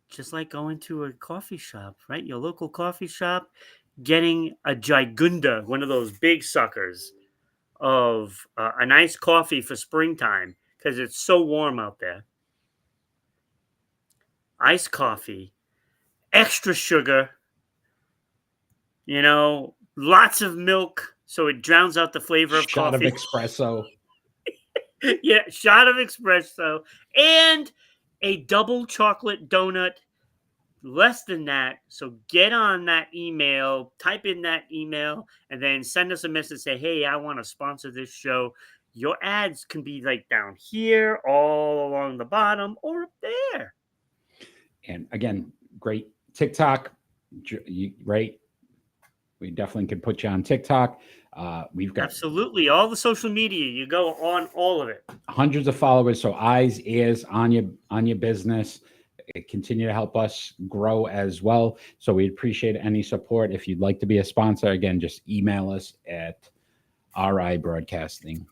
just like going to a coffee shop, right? Your local coffee shop, getting a Gigunda, one of those big suckers of a nice coffee for springtime because it's so warm out there. Iced coffee, extra sugar, lots of milk so it drowns out the flavor of Shot coffee. of espresso. Yeah, shot of espresso, and a double chocolate donut. Less than that. So get on that email, type in that email, and then send us a message. Say, hey, I want to sponsor this show. Your ads can be like down here, all along the bottom, or up there. And again, great TikTok, right? We definitely could put you on TikTok. We've got Absolutely. All the social media, you go on all of it. hundreds of followers. So eyes, ears on your business. Continue to help us grow as well. So we appreciate any support. If you'd like to be a sponsor, again, just email us at RhodeIslandBroadcasting,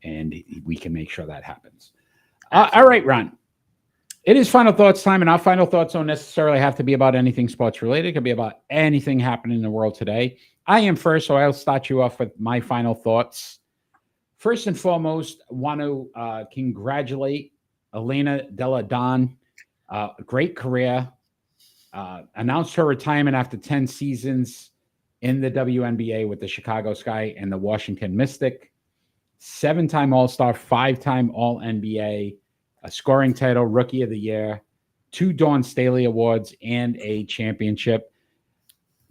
and we can make sure that happens. All right, Ron. It is final thoughts time, and our final thoughts don't necessarily have to be about anything sports related. It could be about anything happening in the world today. I am first, so I'll start you off with my final thoughts. first and foremost, want to congratulate Elena Della Don. Great career. Announced her retirement after 10 seasons in the WNBA with the Chicago Sky and the Washington Mystic. 7-time All-Star, 5-time All-NBA, a scoring title, Rookie of the Year, 2 Dawn Staley Awards, and a championship.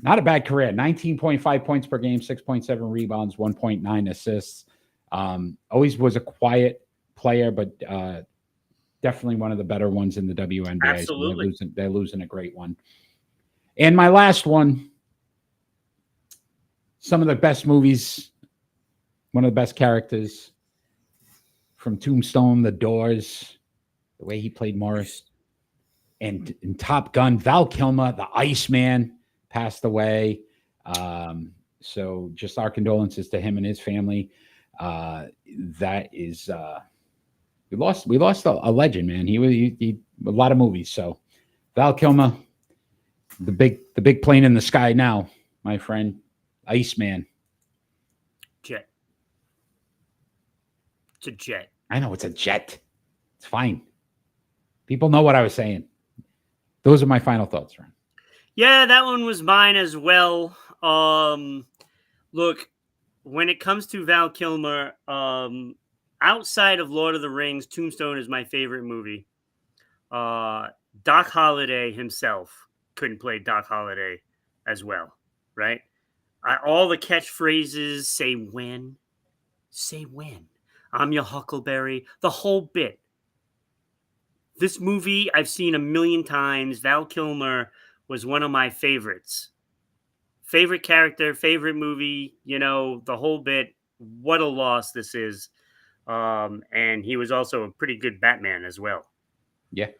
Not a bad career. 19.5 points per game, 6.7 rebounds, 1.9 assists. Always was a quiet player, but definitely one of the better ones in the WNBA. Absolutely. So they're losing a great one. And my last one, some of the best movies, one of the best characters from Tombstone, The Doors, the way he played Morris, and in Top Gun, Val Kilmer, the Iceman, passed away. So just our condolences to him and his family. That is we lost a legend, man. He a lot of movies. So Val Kilmer, the big plane in the sky now, my friend, Iceman. Jet. It's a jet. I know it's a jet. It's fine. People know what I was saying. Those are my final thoughts, Ron. Yeah, that one was mine as well. Look, when it comes to Val Kilmer, outside of Lord of the Rings, Tombstone is my favorite movie. Doc Holliday himself couldn't play Doc Holliday as well, right? All the catchphrases, say when, I'm your Huckleberry, the whole bit. This movie I've seen 1,000,000 times. Val Kilmer was one of my favorites. Favorite character, favorite movie, the whole bit. What a loss this is. And he was also a pretty good Batman as well. Yeah.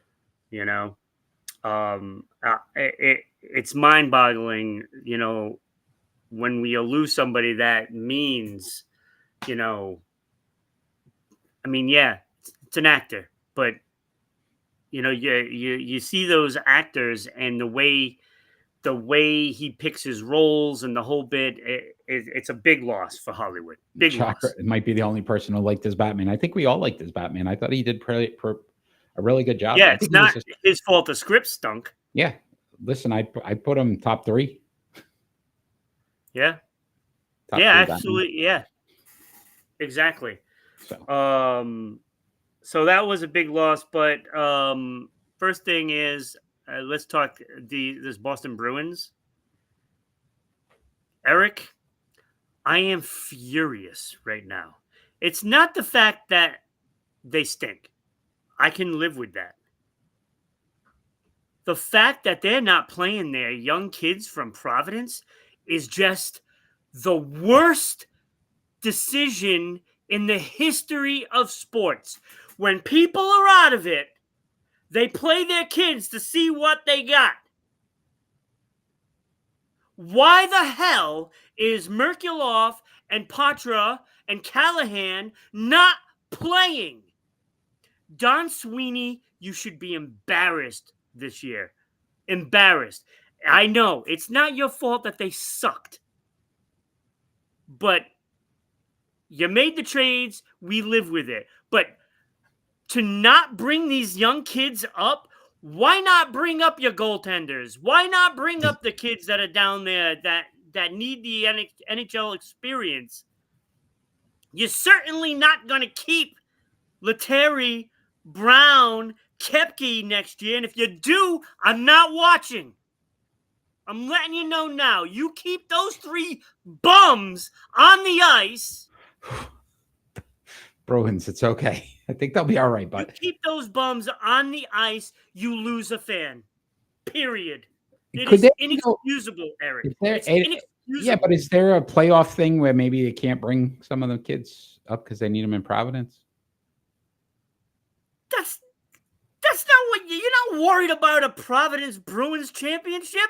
It's mind-boggling, when we lose somebody that means, it's an actor, but you see those actors and the way he picks his roles and the whole bit, it's a big loss for Hollywood. Big loss. It might be the only person who liked his Batman. I think we all liked his Batman. I thought he did a really good job. Yeah, it's not his fault the script stunk. Yeah. Listen, I put him top 3. Yeah. Top yeah, 3 absolutely. Batman. Yeah. Exactly. So. So that was a big loss, but first thing is, let's talk this Boston Bruins. Eric, I am furious right now. It's not the fact that they stink. I can live with that. The fact that they're not playing their young kids from Providence is just the worst decision in the history of sports. When people are out of it, they play their kids to see what they got. Why the hell is Merkulov and Patra and Callahan not playing? Don Sweeney, you should be embarrassed this year. Embarrassed. I know, it's not your fault that they sucked. But you made the trades, we live with it. But to not bring these young kids up, why not bring up your goaltenders? Why not bring up the kids that are down there that need the NHL experience? You're certainly not going to keep Lettieri, Brown, Koepke next year. And if you do, I'm not watching. I'm letting you know now. You keep those 3 bums on the ice. Bruins, it's okay. I think they'll be all right, but you keep those bums on the ice, you lose a fan. Period. It Could is inexcusable, Eric. It's inexcusable. Yeah, but is there a playoff thing where maybe they can't bring some of the kids up because they need them in Providence? That's not what you're not worried about a Providence Bruins championship.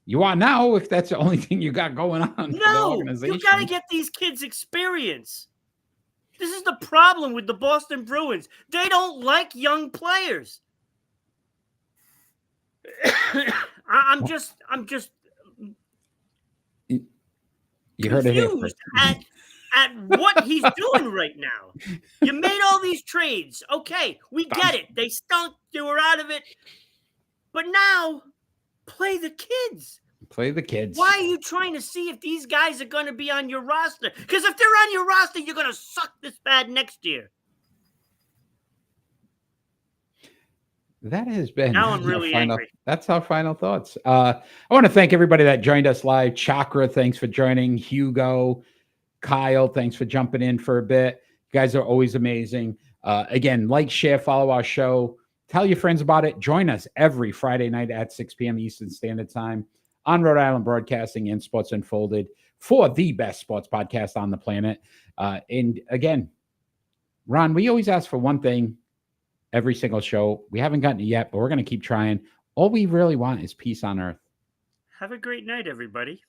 You are now, if that's the only thing you got going on. No, you got to get these kids experience. This is the problem with the Boston Bruins. They don't like young players. I'm just you heard it here. at what he's doing right now. You made all these trades. Okay, we get it. They stunk. They were out of it. But now, play the kids. Play the kids. Why are you trying to see if these guys are going to be on your roster? Because if they're on your roster, you're going to suck this bad next year. That has been. Now I'm really angry. That's our final thoughts. I want to thank everybody that joined us live. Chakra, thanks for joining. Hugo, Kyle, thanks for jumping in for a bit. You guys are always amazing. Again, like, share, follow our show. Tell your friends about it. Join us every Friday night at 6 p.m. Eastern Standard Time on Rhode Island Broadcasting and Sports Unfolded for the best sports podcast on the planet. And again, Ron, we always ask for one thing every single show. We haven't gotten it yet, but we're going to keep trying. All we really want is peace on earth. Have a great night, everybody.